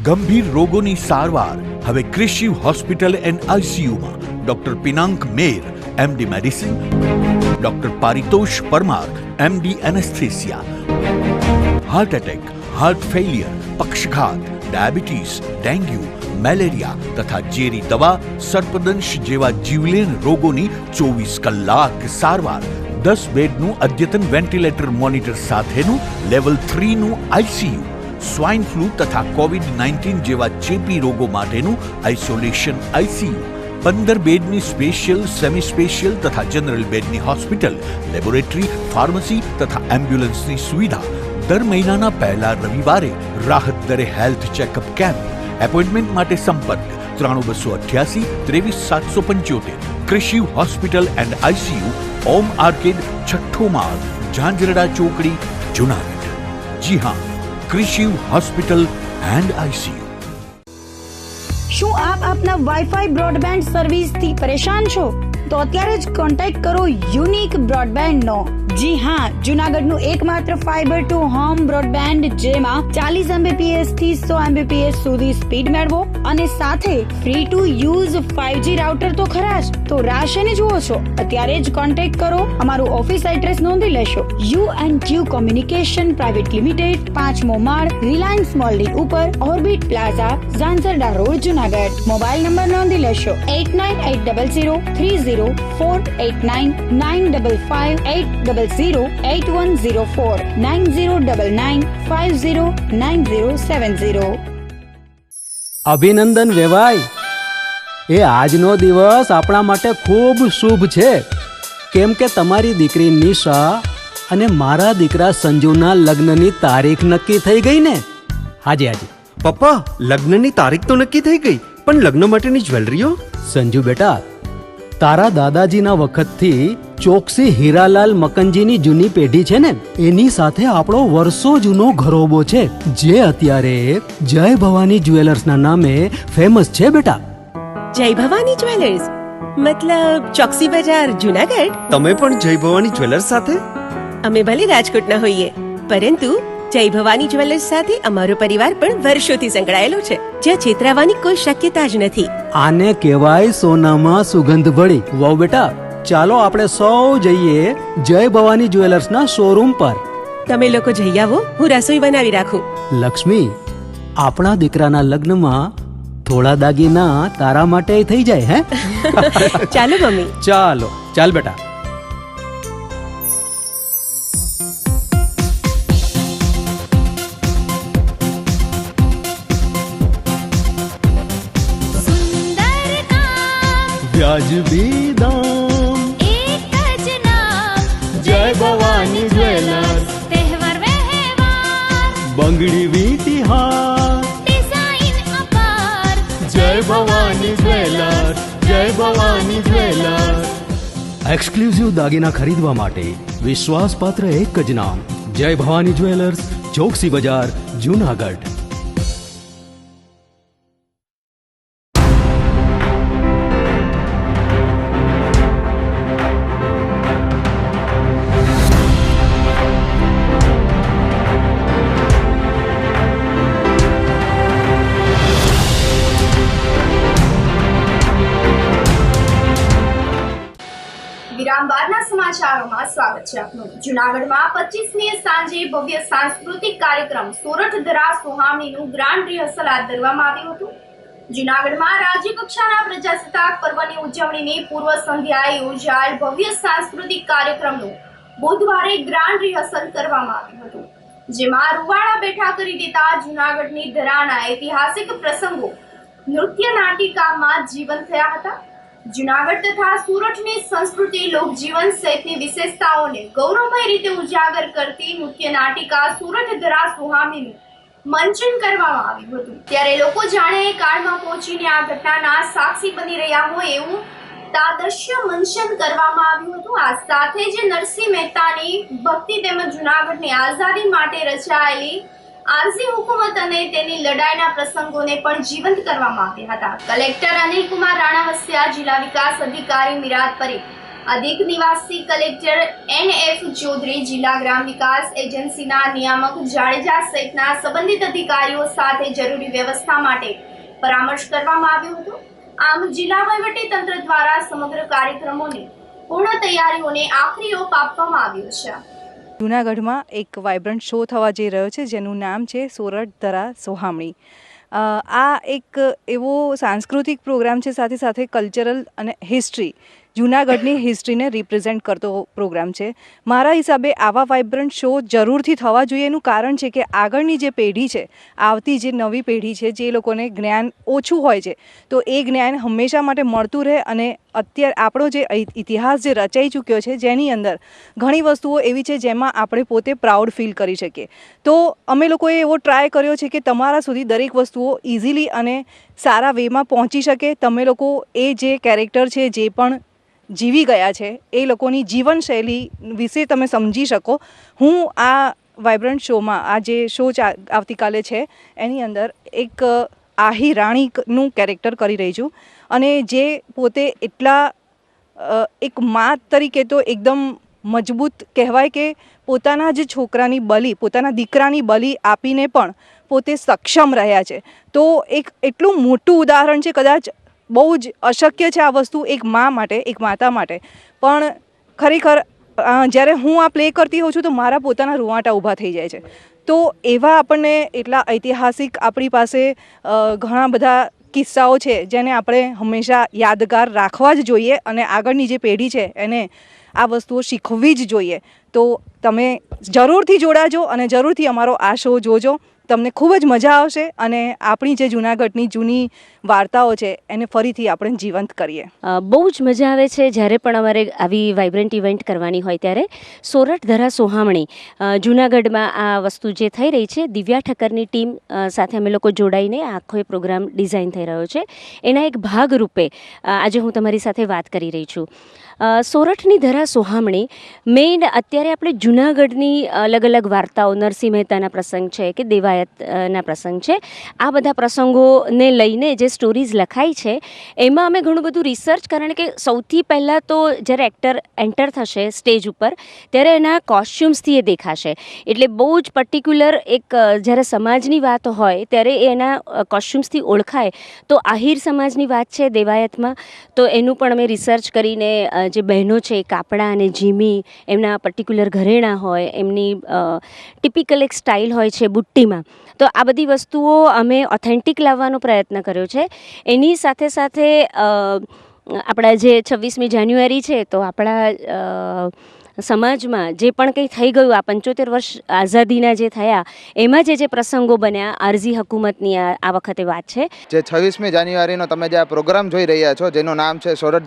ગંભીર રોગોની સારવાર હવે કૃષિ હોસ્પિટલ એન્ડ આઈસીયુમાં doctor Pinank Mer MD medicine, doctor Paritosh Parmar MD anaesthesia, heart attack, heart failure, પક્ષઘાત, ડાયાબિટીસ, ડેન્ગ્યુ, મેલેરિયા તથા ઝેરી દવા, સર્પદંશ જેવા જીવલેણ રોગોની 24 કલાક સારવાર, 10 બેડનું અદ્યતન વેન્ટિલેટર મોનિટર સાથેનું લેવલ 3નું આઈસીયુ, સ્વાઇન ફ્લૂ તથા કોવિડ-19 જેવા ચેપી રોગો માટેનું આઇસોલેશન આઈસીયુ, 15 બેડની સ્પેશિયલ, સેમી સ્પેશિયલ તથા જનરલ બેડની હોસ્પિટલ, લેબોરેટરી, ફાર્મસી તથા એમ્બ્યુલન્સની સુવિધા. દર મહિનાના પહેલા રવિવારે રાહત દરે હેલ્થ ચેકઅપ કેમ્પ. એપોઇન્ટમેન્ટ માટે સંપર્ક 9288 23775. કૃષિ hospital and ICU, Om arcade, છઠ્ઠો માળ, ઝાંઝરડા ચોકડી, જૂનાગઢ. જી હા, કૃષિ હોસ્પિટલ એન્ડ આઈસીયુ. શું આપ આપના વાઈફાઈ બ્રોડબેન્ડ સર્વિસથી પરેશાન છો? તો અત્યારે જ કોન્ટેક્ટ કરો યુનિક બ્રોડબેન્ડ નો. જી હા, જૂનાગઢનું એકમાત્ર ફાઈબર ટુ હોમ બ્રોડબેન્ડ, જેમાં 40 Mbps થી 100 Mbps સુધી સ્પીડ મેળવો અને સાથે free to use 5G router તો ખરા જ. તો રાહ શેની જુઓ છો? અત્યારે જ કોન્ટેક્ટ કરો. અમારું ઓફિસ એડ્રેસ નોંધી લેશો. U&Q કોમ્યુનિકેશન પ્રાઇવેટ લિમિટેડ, 5મો માળ, રિલાયન્સ મોલની ઉપર, orbit plaza, Zanzarda road, Junagadh. Mobile number નોંધી લેશો 89800304899558008104 9099509070. અભિનંદન વેવાય. એ આજનો દિવસ આપણા માટે ખૂબ શુભ છે, કેમ કે તમારી દીકરી નિશા અને મારા દીકરા સંજુના લગ્નની તારીખ નક્કી થઈ ગઈ ને. હાજી હાજી પપ્પા, લગ્નની તારીખ તો નક્કી થઈ ગઈ, પણ લગ્ન માટેની જ્વેલરીઓ? સંજુ બેટા, તારા દાદાજીના વખતથી ચોકસી હીરાલાલ મકનજીની જૂની પેઢી છે ને, એની સાથે આપણો વર્ષો જૂનો ઘરોબો છે, જે અત્યારે જય ભવાની જ્વેલર્સના નામે ફેમસ છે બેટા. જય ભવાની જ્વેલર્સ મતલબ ચોકસી બજાર, જૂનાગઢ? તમે પણ જય ભવાની જ્વેલર્સ સાથે? અમે ભલે રાજકોટના હોઈએ, પરંતુ જય ભવાની જ્વેલર્સ સાથે અમારો પરિવાર પણ વર્ષોથી સંકળાયેલો છે, જ્યાં છેતરાવાની કોઈ શક્યતા જ નથી. આને કહેવાય સોનામાં સુગંધ ભળી. વાવ બેટા, ચાલો આપણે સૌ જઈએ જય ભવાની જ્વેલર્સના શોરૂમ પર. તમે લોકો જઈ આવો, હું રસોઈ બનાવી રાખું. લક્ષ્મી, આપણા દીકરાના લગ્નમાં થોડા દાગીના તારા માટે થઈ જાય. હે ચાલો મમ્મી. ચાલો ચાલ બેટા. વાજબી દામ, એક જ નામ જય ભવાની જ્વેલર્સ, તહેવાર વ્યવહાર બંગડી વીંટી હાર, ડિઝાઇન અપાર જય ભવાની જ્વેલર્સ, જય ભવાની જ્વેલર્સ. એક્સક્લુઝિવ દાગીના ખરીદવા માટે વિશ્વાસપાત્ર એક જ નામ, જય ભવાની જ્વેલર્સ, ચોકસી બજાર, જુનાગઢ. વિરામ બાદના સમાચારોમાં સ્વાગત છે આપનું. જૂનાગઢમાં 25મી સાંજે ભવ્ય સાંસ્કૃતિક કાર્યક્રમ સોરઠ ધરા સોહામણીનું ગ્રાન્ડ રિહર્સલ હાથ ધરવામાં આવ્યું હતું. જૂનાગઢમાં રાજ્ય કક્ષાના પ્રજાસત્તાક પર્વની ઉજવણીની પૂર્વ સંધ્યાએ યોજાયેલ ભવ્ય સાંસ્કૃતિક કાર્યક્રમનું બુધવારે ગ્રાન્ડ રિહર્સલ કરવામાં આવ્યું હતું, જેમાં રૂવાડા બેઠા કરી દેતા જૂનાગઢની ધરાના ઐતિહાસિક પ્રસંગો નૃત્ય નાટિકામાં જીવંત થયા હતા. જૂનાગઢ તથા સુરતની સંસ્કૃતિ, લોકજીવન સહિતની વિશેષતાઓને ગૌરવમય રીતે ઉજાગર કરતી નૃત્ય નાટિકા સુરત ધરા સુહામણીનું મંચન કરવામાં આવ્યું હતું. ત્યારે લોકો જાણે એ કાળમાં પહોંચીને આ ઘટનાના સાક્ષી બની રહ્યા હોય એવું તાદૃશ્ય મંચન કરવામાં આવ્યું હતું. આ સાથે જ નરસિંહ મહેતાની ભક્તિ તેમજ જૂનાગઢની આઝાદી માટે રચાયેલી આરઝી હુકુમત અને તેની લડાઈના પ્રસંગોને પણ જીવંત કરવામાં આવ્યા હતા. કલેક્ટર અનિલ કુમાર રાણાવસિયા, જિલ્લા વિકાસ અધિકારી મિરાજ પરીખ, અધિક નિવાસી કલેક્ટર NF ચૌધરી, જિલ્લા ગ્રામ વિકાસ એજન્સીના નિયામક જાડેજા સહિતના સંબંધિત અધિકારીઓ સાથે જરૂરી વ્યવસ્થા માટે પરામર્શ કરવામાં આવ્યો હતો. આમ જિલ્લા વહીવટી તંત્ર દ્વારા સમગ્ર કાર્યક્રમોની પૂર્ણ તૈયારીઓને આખરી ઓપ આપવામાં આવ્યો છે. જૂનાગઢમાં એક વાઇબ્રન્ટ શો થવા જઈ રહ્યો છે જેનું નામ છે સોરઠ ધરા સોહામણી. આ એક એવો સાંસ્કૃતિક પ્રોગ્રામ છે, સાથે સાથે કલ્ચરલ અને હિસ્ટ્રી, જૂનાગઢની હિસ્ટ્રીને રિપ્રેઝેન્ટ કરતો પ્રોગ્રામ છે. મારા હિસાબે આવા વાઇબ્રન્ટ શો જરૂરથી થવા જોઈએ. એનું કારણ છે કે આગળની જે પેઢી છે, આવતી જે નવી પેઢી છે, જે લોકોને જ્ઞાન ઓછું હોય છે, તો એ જ્ઞાન હંમેશા માટે મળતું રહે. અને અત્યારે આપણો જે ઇતિહાસ જે રચાઈ ચૂક્યો છે, જેની અંદર ઘણી વસ્તુઓ એવી છે જેમાં આપણે પોતે પ્રાઉડ ફીલ કરી શકીએ. તો અમે લોકોએ એવો ટ્રાય કર્યો છે કે તમારા સુધી દરેક વસ્તુઓ ઇઝીલી અને સારા વેમાં પહોંચી શકે. તમે લોકો એ જે કેરેક્ટર છે, જે પણ જીવી ગયા છે, એ લોકોની જીવનશૈલી વિશે તમે સમજી શકો. હું આ વાઇબ્રન્ટ શોમાં, આ જે શો આવતીકાલે છે, એની અંદર એક આહી રાણીનું કેરેક્ટર કરી રહી છું. અને જે પોતે એટલા એક મા તરીકે તો એકદમ મજબૂત કહેવાય કે પોતાના જ છોકરાની બલી, પોતાના દીકરાની બલી આપીને પણ પોતે સક્ષમ રહ્યા છે. તો એક એટલું મોટું ઉદાહરણ છે. કદાચ બહુ જ અશક્ય છે આ વસ્તુ એક મા માટે, એક માતા માટે, પણ ખરેખર જ્યારે હું આ પ્લે કરતી હોઉં છું તો મારા પોતાના રૂવાટા ઊભા થઈ જાય છે. તો એવા આપણને એટલા ઐતિહાસિક આપણી પાસે ઘણા બધા કિસ્સાઓ છે જેને આપણે હંમેશા યાદગાર રાખવા જ જોઈએ અને આગળની જે પેઢી છે એને આ વસ્તુઓ શીખવવી જ જોઈએ. તો તમે જરૂરથી જોડાજો અને જરૂરથી અમારો આ શો જોજો. તમને ખૂબ જ મજા આવશે અને આપણી જે જૂનાગઢની જૂની વાર્તાઓ છે એને ફરીથી આપણે જીવંત કરીએ. બહુ જ મજા આવે છે જ્યારે પણ અમારે આવી વાઇબ્રન્ટ ઇવેન્ટ કરવાની હોય ત્યારે. સોરઠ ધરા સોહામણી જૂનાગઢમાં આ વસ્તુ જે થઈ રહી છે, દિવ્યા ઠક્કરની ટીમ સાથે અમે લોકો જોડાઈને આખો એ પ્રોગ્રામ ડિઝાઇન થઈ રહ્યો છે. એના એક ભાગ રૂપે આજે હું તમારી સાથે વાત કરી રહી છું. સોરઠની ધરા સોહામણી મેઇન અત્યારે આપણે જૂનાગઢની અલગ અલગ વાર્તાઓ, નરસિંહ મહેતાના પ્રસંગ છે કે દેવાયતના પ્રસંગ છે, આ બધા પ્રસંગોને લઈને જે સ્ટોરીઝ લખાઈ છે એમાં અમે ઘણું બધું રિસર્ચ, કારણ કે સૌથી પહેલાં તો જ્યારે એક્ટર એન્ટર થશે સ્ટેજ ઉપર ત્યારે એના કોસ્ચ્યુમ્સથી એ દેખાશે. એટલે બહુ જ પર્ટિક્યુલર એક જ્યારે સમાજની વાત હોય ત્યારે એના કોસ્ચ્યુમ્સથી ઓળખાય. તો આહિર સમાજની વાત છે દેવાયતમાં, તો એનું પણ અમે રિસર્ચ કરીને જે બહેનો છે કાપડા અને જીમી, એમના પર્ટિક્યુલર ઘરેણાં હોય, એમની ટિપિકલ એક સ્ટાઇલ હોય છે બુટ્ટીમાં, તો આ બધી વસ્તુઓ અમે ઓથેન્ટિક લાવવાનો પ્રયત્ન કર્યો છે. એની સાથે સાથે આપણા જે 26મી જાન્યુઆરી છે તો આપણા સમાજમાં જે પણ કંઈ થઈ ગયું, આ 75 વર્ષ આઝાદીના જે થયા એમાં જે પ્રસંગો બન્યા, આરઝી હકુમતની આ વખતે વાત છે. જે 26મી જાન્યુઆરીનો તમે જે આ પ્રોગ્રામ જોઈ રહ્યા છો, જેનું નામ છે સોરઠ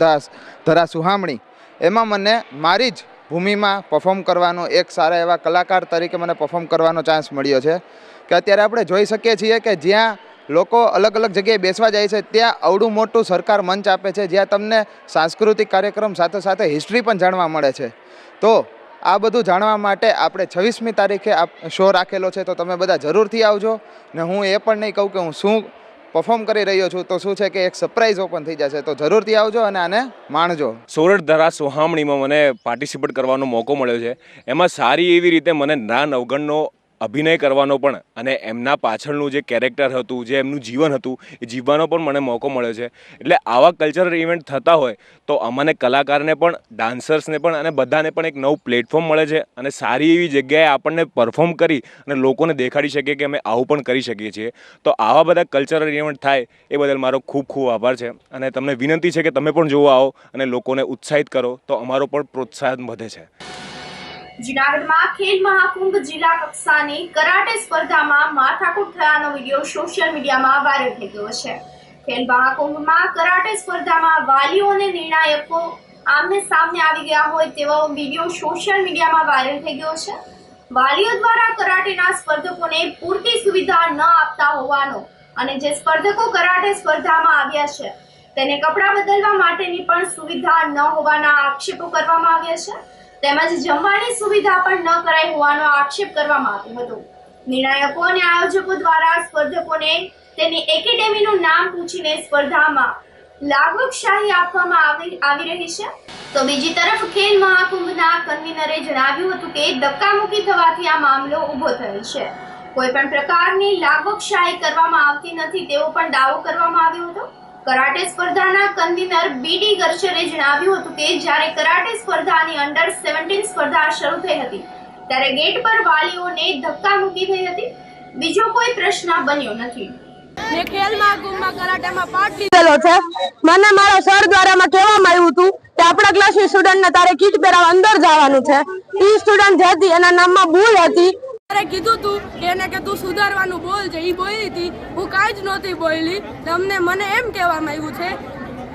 ધરા સુહામણી, એમાં મને મારી જ ભૂમિમાં પરફોર્મ કરવાનો, એક સારા એવા કલાકાર તરીકે મને પરફોર્મ કરવાનો ચાન્સ મળ્યો છે. કે અત્યારે આપણે જોઈ શકીએ છીએ કે જ્યાં લોકો અલગ અલગ જગ્યાએ બેસવા જાય છે, ત્યાં અવડું મોટું સરકાર મંચ આપે છે, જ્યાં તમને સાંસ્કૃતિક કાર્યક્રમ સાથે સાથે હિસ્ટ્રી પણ જાણવા મળે છે. તો આ બધું જાણવા માટે આપણે 26મી તારીખે આ શો રાખેલો છે, તો તમે બધા જરૂરથી આવજો. ને હું એ પણ નહીં કહું કે હું શું પરફોર્મ કરી રહ્યો છું, તો શું છે કે એક સરપ્રાઈઝ ઓપન થઈ જશે, તો જરૂરથી આવજો અને આને માણજો. સોરઠ ધરા સોહામણીમાં મને પાર્ટિસિપેટ કરવાનો મોકો મળ્યો છે. એમાં સારી એવી રીતે મને ના નવગણનો અભિનય કરવાનો પણ અને એમના પાછળનું જે કેરેક્ટર હતું, જે એમનું જીવન હતું, એ જીવવાનો પણ મને મોકો મળ્યો છે. એટલે આવા કલ્ચરલ ઇવેન્ટ થતા હોય તો અમને કલાકારને પણ, ડાન્સર્સને પણ અને બધાને પણ એક નવું પ્લેટફોર્મ મળે છે અને સારી એવી જગ્યાએ આપણને પરફોર્મ કરી અને લોકોને દેખાડી શકીએ કે અમે આવું પણ કરી શકીએ છીએ. તો આવા બધા કલ્ચરલ ઇવેન્ટ થાય એ બદલ મારો ખૂબ ખૂબ આભાર છે અને તમને વિનંતી છે કે તમે પણ જોવા આવો અને લોકોને ઉત્સાહિત કરો, તો અમારો પણ પ્રોત્સાહન વધે છે. જૂનાગઢમાં ખેલ મહાકુંભ જિલ્લા કક્ષાની કરાટે સ્પર્ધામાં માથાકૂટ થયાનો વિડીયો સોશિયલ મીડિયામાં વાયરલ થઈ ગયો છે. ખેલ મહાકુંભમાં કરાટે સ્પર્ધામાં વાલીઓ અને નિર્ણાયકો આમને સામને આવી ગયા હોય તેવો વિડીયો સોશિયલ મીડિયામાં વાયરલ થઈ ગયો છે. વાલીઓ દ્વારા કરાટેના સ્પર્ધકોને પૂરતી સુવિધા ન આપતા હોવાનો અને જે સ્પર્ધકો કરાટે સ્પર્ધામાં આવ્યા છે તેને કપડાં બદલવા માટેની પણ સુવિધા ન હોવાના આક્ષેપો કરવામાં આવ્યા છે. તેમજ જમવાની સુવિધા પણ ન કરાઈ હોવાનો આક્ષેપ કરવામાં આવ્યો હતો. નિર્ણાયકો અને આયોજકો દ્વારા સ્પર્ધકોને તેની એકેડેમીનું નામ પૂછીને સ્પર્ધામાં લાગવકશાહી આપવામાં આવી રહી છે. તો બીજી તરફ ખેલ મહાકુંભના કન્વીનરે જણાવ્યું હતું કે ધક્કામુક્કી થવાથી આ મામલો ઊભો થયો છે. કોઈ પણ પ્રકારની લાગવકશાહી કરવામાં આવતી નથી તેવો પણ દાવો કરવામાં આવ્યો હતો. કરાટે સ્પર્ધાના કન્વીનર બીડી ગર્ચરે જણાવ્યું હતું કે જ્યારે કરાટે સ્પર્ધાની અંડર 17 સ્પર્ધા શરૂ થઈ હતી ત્યારે ગેટ પર વાલીઓને ધક્કામુક્કી થઈ હતી. બીજો કોઈ પ્રશ્ન બન્યો નથી. મેં ખેલ મહાકુંભમાં કરાટેમાં પાર્ટ લીધેલો છે. મને મારા સર દ્વારા કહેવામાં આવ્યું હતું કે આપણા ક્લાસની સ્ટુડન્ટને તારે કીટ પહેરાવા અંદર જવાનું છે. એ સ્ટુડન્ટ જે હતી એના નામમાં ભૂલ હતી. કીધું તું કે એને કે તું સુધારવાનું બોલ છે, એ બોલી હતી. હું કાંઈ જ નહોતી બોલી. મને એમ કહેવામાં આવ્યું છે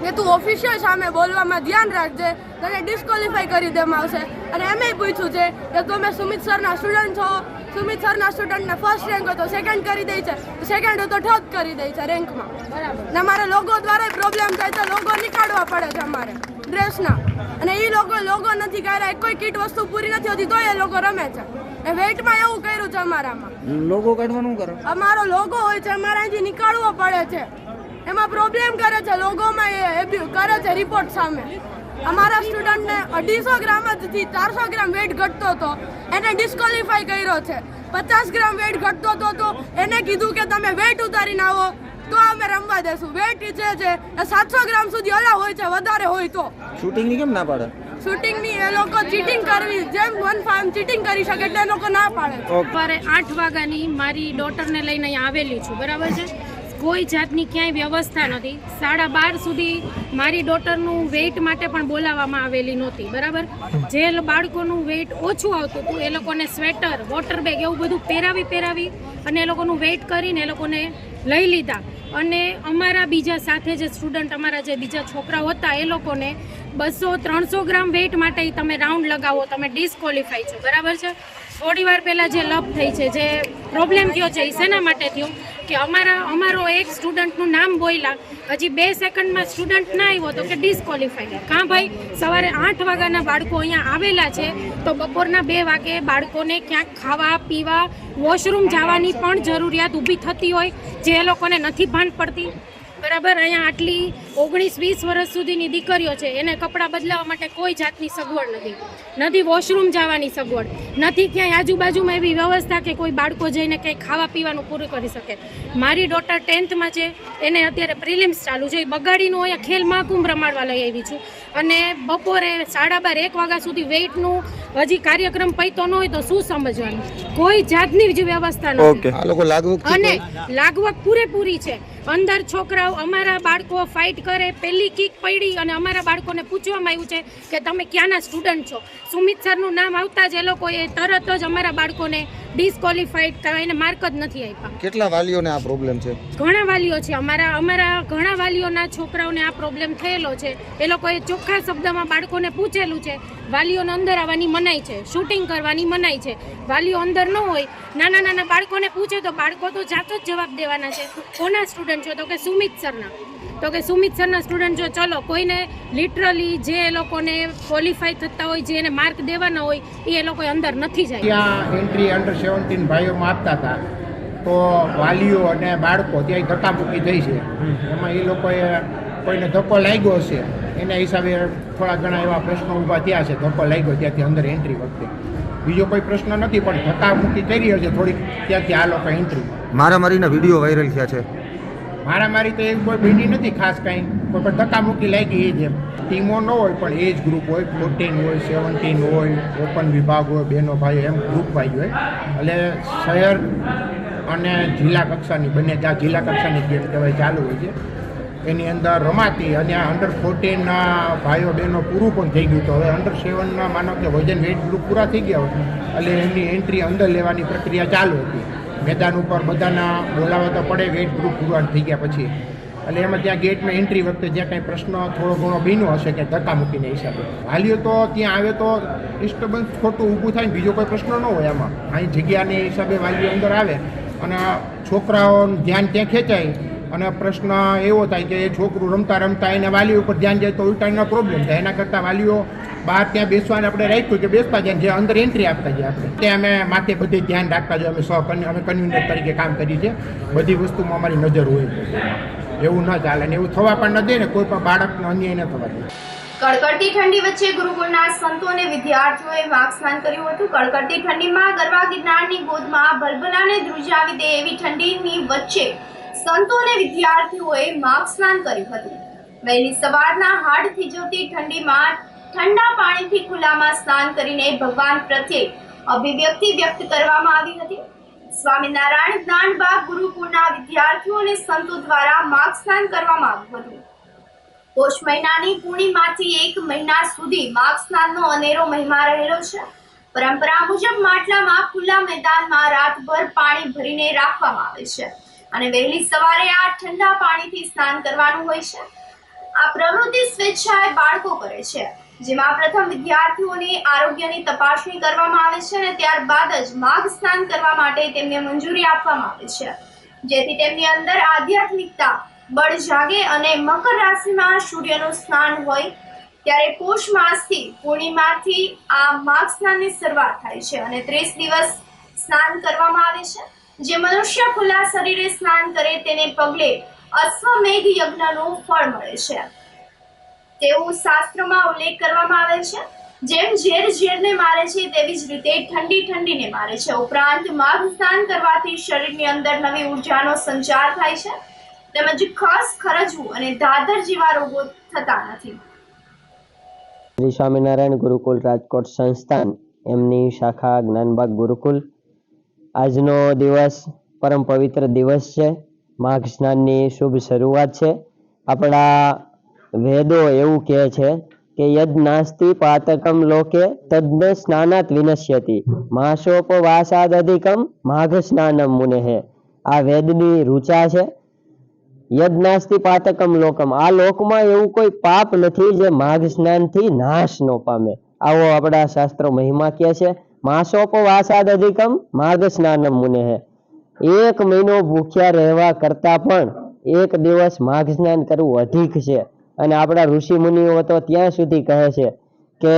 કે તું ઓફિશિયલ સામે બોલવામાં ધ્યાન રાખજે, તને ડિસ્કોલિફાઈ કરી દેવામાં આવશે. અને એમ પૂછ્યું છે કે તમે સુમિત સરના સ્ટુડન્ટ છો, સુમિત સરના સ્ટુડન્ટને ફર્સ્ટ રેન્ક હોય તો સેકન્ડ કરી દે છે, સેકન્ડ હોય તો થર્ડ કરી દે છે રેન્કમાં. બરાબર. ને અમારે લોગો દ્વારા પ્રોબ્લેમ થાય તો લોગો નીકાળવા પડે છે અમારે ડ્રેસના. અને એ લોગો નથી કર્યા, કોઈ કીટ વસ્તુ પૂરી નથી હોતી તો એ લોકો રમે છે. એ વેટમાં એવું કર્યું છે અમારામાં. લોગો કાઢવાનું કરો. અમારો લોગો હોય છે, અમારે અહીંથી નીકાળવો પડે છે. એમાં પ્રોબ્લેમ કરે છે, લોગોમાં એ કરે છે રિપોર્ટ સામે. અમારા સ્ટુડન્ટને 250 ગ્રામથી 400 ગ્રામ વેટ ઘટતો હતો, એને ડિસ્કોલિફાઈ કર્યો છે. 50 ગ્રામ વેટ ઘટતો હતો તો એને કીધું કે તમે વેટ ઉતારીને આવો તો અમે રમવા દેશું. વેટ છે જે 700 ગ્રામ સુધી અલાવ હોય છે, વધારે હોય તો. શૂટિંગની કેમ ના પાડે? શૂટિંગની એ લોકો ચીટિંગ કરવી, જેમ 1 ચીટિંગ કરી શકે એટલે એ લોકો ના પાડે. સવારે 8 વાગ્યાની મારી ડોટરને લઈને અહીંયા આવેલી છું, બરાબર છે. કોઈ જાતની ક્યાંય વ્યવસ્થા નથી. 12:30 સુધી મારી ડોટરનું વેઇટ માટે પણ બોલાવવામાં આવેલી નહોતી, બરાબર. જે બાળકોનું વેઇટ ઓછું આવતું હતું એ લોકોને સ્વેટર, વોટર બેગ એવું બધું પહેરાવી અને એ લોકોનું વેઇટ કરીને એ લોકોને લઈ લીધા. અને અમારા બીજા સાથે જે સ્ટુડન્ટ, અમારા જે બીજા છોકરાઓ હતા એ લોકોને 200-300 ગ્રામ વેઇટ માટે તમે રાઉન્ડ લગાવો, તમે ડિસ્કોલિફાઈ છો, બરાબર છે. થોડી વાર પહેલાં જે લપ થઈ છે, જે પ્રોબ્લેમ થયો છે, એ શેના માટે થયો કે અમારો એક સ્ટુડન્ટનું નામ બોલ્યા, હજી 2 સેકન્ડમાં સ્ટુડન્ટ ના આવ્યો તો કે ડિસ્કોલિફાઈ. કાં ભાઈ, સવારે 8 વાગ્યાના બાળકો અહીંયા આવેલા છે તો બપોરના 2 વાગે બાળકોને ક્યાંક ખાવા પીવા, વોશરૂમ જવાની પણ જરૂરિયાત ઊભી થતી હોય, જે એ લોકોને નથી ભાન પડતી, બરાબર. અહીંયા આટલી 19-20 વર્ષ સુધીની દીકરીઓ છે, એને કપડાં બદલાવવા માટે કોઈ જાતની સગવડ નથી વોશરૂમ જવાની સગવડ નથી, ક્યાંય આજુબાજુમાં એવી વ્યવસ્થા કે કોઈ બાળકો જઈને કંઈ ખાવા પીવાનું પૂરું કરી શકે. મારી ડોટર 10થમાં છે, એને અત્યારે પ્રિલિમ્સ ચાલુ છે. બગાડીનું અહીંયા ખેલ મહાકુંભ રમાડવા લઈ આવી છું અને બપોરે 12:30 1 વાગ્યા સુધી વેઇટનું હજી કાર્યક્રમ પૈતો ન હોય તો શું સમજવાનું? કોઈ જાતની જ વ્યવસ્થા નથી અને લાગવગ પૂરેપૂરી છે. અંદર છોકરાઓ, અમારા બાળકો ફાઇટ કરે, પહેલી કિક પડી અને અમારા બાળકોને પૂછવામાં આવ્યું છે કે તમે ક્યાંના સ્ટુડન્ટ છો. સુમિત સરનું નામ આવતા જ એ લોકોએ તરત જ અમારા બાળકોને ડિસ્કોલિફાઈડ કરવા, એને માર્ક જ નથી આપ્યા. કેટલા વાલીઓને આ પ્રોબ્લેમ છે? ઘણા વાલીઓ છે. અમારા ઘણા વાલીઓના છોકરાઓને આ પ્રોબ્લેમ થયેલો છે. એ લોકોએ ચોખ્ખા શબ્દમાં બાળકોને પૂછેલું છે. વાલીઓને અંદર આવવાની મનાઈ છે, શૂટિંગ કરવાની મનાઈ છે. વાલીઓ અંદર ન હોય, નાના નાના બાળકોને પૂછે તો બાળકો તો જાતો જ જવાબ દેવાના છે. કોના સ્ટુડન્ટ છો? તો કે સુમિત સરના. તો કે સુમિત સરના સ્ટુડન્ટ છો. ચલો, કોઈને લિટરલી જે એ લોકોને ક્વોલિફાય થતા હોય, જે એને માર્ક દેવાના હોય, એ લોકો અંદર નથી જાય. ત્યાં એન્ટ્રી અંડર 17 ભાઈઓમાં આપતા હતા તો વાલીઓ અને બાળકો ત્યાં ધક્કામુક્કી થઈ છે. એમાં એ લોકોએ કોઈને ધક્કો લાગ્યો હશે, એના હિસાબે થોડા ઘણા એવા પ્રશ્નો ઊભા થયા છે. ધક્કો લાગ્યો ત્યાંથી અંદર એન્ટ્રી વખતે. બીજો કોઈ પ્રશ્ન નથી, પણ ધક્કામુક્કી કરી હશે થોડીક ત્યાંથી આ લોકો એન્ટ્રી. મારામારીના વિડીયો વાયરલ થયા છે. મારામારી તો એક કોઈ બીડી નથી ખાસ કાંઈ, કોઈ પણ ધક્કામુક્કી લાગી એ જ એમ. ટીમો ન હોય પણ એજ ગ્રુપ હોય, 14 હોય, 17 હોય, ઓપન વિભાગ હોય, બહેનો ભાઈઓ, એમ ગ્રુપ ભાઈ હોય. એટલે શહેર અને જિલ્લા કક્ષાની બંને ત્યાં જિલ્લા કક્ષાની ગેમ કહેવાય ચાલુ હોય છે. એની અંદર રમાતી અને અંડર 14ના ભાઈઓ બહેનો પૂરું પણ થઈ ગયું. તો હવે અંડર 7ના માનો કે વજન વેઇટ ગ્રુપ પૂરા થઈ ગયા હોય એટલે એમની એન્ટ્રી અંદર લેવાની પ્રક્રિયા ચાલુ હતી. મેદાન ઉપર બધાના બોલાવવા તો પડે વેઇટ ગ્રુપ પૂરા થઈ ગયા પછી. એટલે એમાં ત્યાં ગેટમાં એન્ટ્રી વખતે જ્યાં કંઈ પ્રશ્ન થોડો ઘણો બીનો હશે કે ધક્કામુક્કીને હિસાબે વાલીઓ તો ત્યાં આવે તો ડિસ્ટર્બન્સ ખોટું ઊભું થાય ને બીજો કોઈ પ્રશ્ન ન હોય. આમાં અહીં જગ્યાને હિસાબે વાલીઓ અંદર આવે અને છોકરાઓનું ધ્યાન ત્યાં ખેંચાય અને પ્રશ્ન એવો થાય કે એ છોકરું રમતા રમતા એને વાલી ઉપર ધ્યાન જાય તો ઉલટાનો પ્રોબ્લેમ થાય. એના કરતાં વાલીઓ બહાર ત્યાં બેસવાને આપણે રાખ્યું કે બેસતા જાય, જે અંદર એન્ટ્રી આપતા જાય. આપણે ત્યાં અમે માથે બધે ધ્યાન રાખતા જાય. અમે કન્વીનર તરીકે કામ કરીએ છીએ. બધી વસ્તુમાં અમારી નજર હોય. એવું ન ચાલે ને એવું થવા પણ ન દે ને, કોઈ પણ બાળકને અન્યાય ન થવા દે. કડકડતી ઠંડી વચ્ચે ગુરુકુળના સંતો અને વિદ્યાર્થીઓએ વાઘ સ્નાન કર્યું હતું. કડકડતી ઠંડીમાં ગરવા ગિરનારની ગોદમાં ભલભલાને ધ્રુજાવી દે એવી ઠંડીની વચ્ચે સંતો અને વિદ્યાર્થીઓએ માઘ સ્નાન કર્યું હતું. વહેલી સવારના હાડ થીજવતી ઠંડીમાં ઠંડા પાણીથી ખુલ્લામાં સ્નાન કરીને ભગવાન પ્રત્યે અભિવ્યક્તિ વ્યક્ત કરવામાં આવી હતી. સ્વામિનારાયણ જ્ઞાનબાગ ગુરુકુળના વિદ્યાર્થીઓ અને સંતો દ્વારા માઘ સ્નાન કરવામાં આવ્યું હતું. પોષ મહિનાની પૂર્ણિમાથી 1 મહિના સુધી માઘ સ્નાનનો અનેરો મહિમા રહેલો છે. પરંપરા મુજબ માટલામાં ખુલ્લા મેદાનમાં રાતભર પાણી ભરીને રાખવામાં આવે છે અને વહેલી સવારે આ ઠંડા પાણીથી સ્નાન કરવાનું હોય છે. આ પ્રવૃત્તિ સ્વેચ્છાએ બાળકો કરે છે, જેમાં પ્રથમ વિદ્યાર્થીઓની આરોગ્યની તપાસણી કરવામાં આવે છે અને ત્યારબાદ જ માઘ સ્નાન કરવા માટે તેમને મંજૂરી આપવામાં આવે છે, જેથી તેમની અંદર આધ્યાત્મિકતા બળ જાગે અને મકર રાશિમાં સૂર્યનું સ્નાન હોય ત્યારે પોષ માસથી પૂર્ણિમાથી આ માઘ સ્નાનની શરૂઆત થાય છે અને 30 દિવસ સ્નાન કરવામાં આવે છે. જે મનુષ્ય ખુલ્લા શરીરે સ્નાન કરે તેને પગલે અશ્વમેઘ યજ્ઞનું ફળ મળે છે તેવું શાસ્ત્રોમાં ઉલ્લેખ કરવામાં આવે છે. જેમ ઝેર ઝેરને મારે છે તેવી જ રીતે ઠંડી ઠંડીને મારે છે. ઉપરાંત માઘ સ્નાન કરવાથી શરીરની અંદર નવી ઉર્જાનો સંચાર થાય છે તેમજ ખાસ ખરજવું અને દાદર જેવા રોગો થતા નથી. શ્રી સ્વામિનારાયણ ગુરુકુળ રાજકોટ સંસ્થાન એમની શાખા જ્ઞાનબાગ ગુરુકુલ. આજનો દિવસ પરમ પવિત્ર દિવસ છે. માઘ સ્નાનની શુભ શરૂઆત છે. આપણા વેદો એવું કહે છે કે યદ નાસ્તિ પાતકમ લોકે તદ્ન સ્નાનાત વિનશ્યતિ માસોપવાસાદ અધિકમ માઘ સ્નાનમ મુનેહે. આ વેદની રૂચા છે. યદ નાસ્તિ પાતકમ લોકમ, આ લોકમાં એવું કોઈ પાપ નથી જે માઘ સ્નાનથી નાશ ન પામે. આવો આપણા શાસ્ત્રો મહિમા કહે છે. માસોપવાસાદ અધિકમ માઘ સ્નાનમ મુનેહે. 1 મહિનો ભૂખ્યા રહેવા કરતા પણ 1 દિવસ માઘ સ્નાન કરવું અધિક છે. અને આપણા ઋષિ મુનિઓ તો ત્યાં સુધી કહે છે કે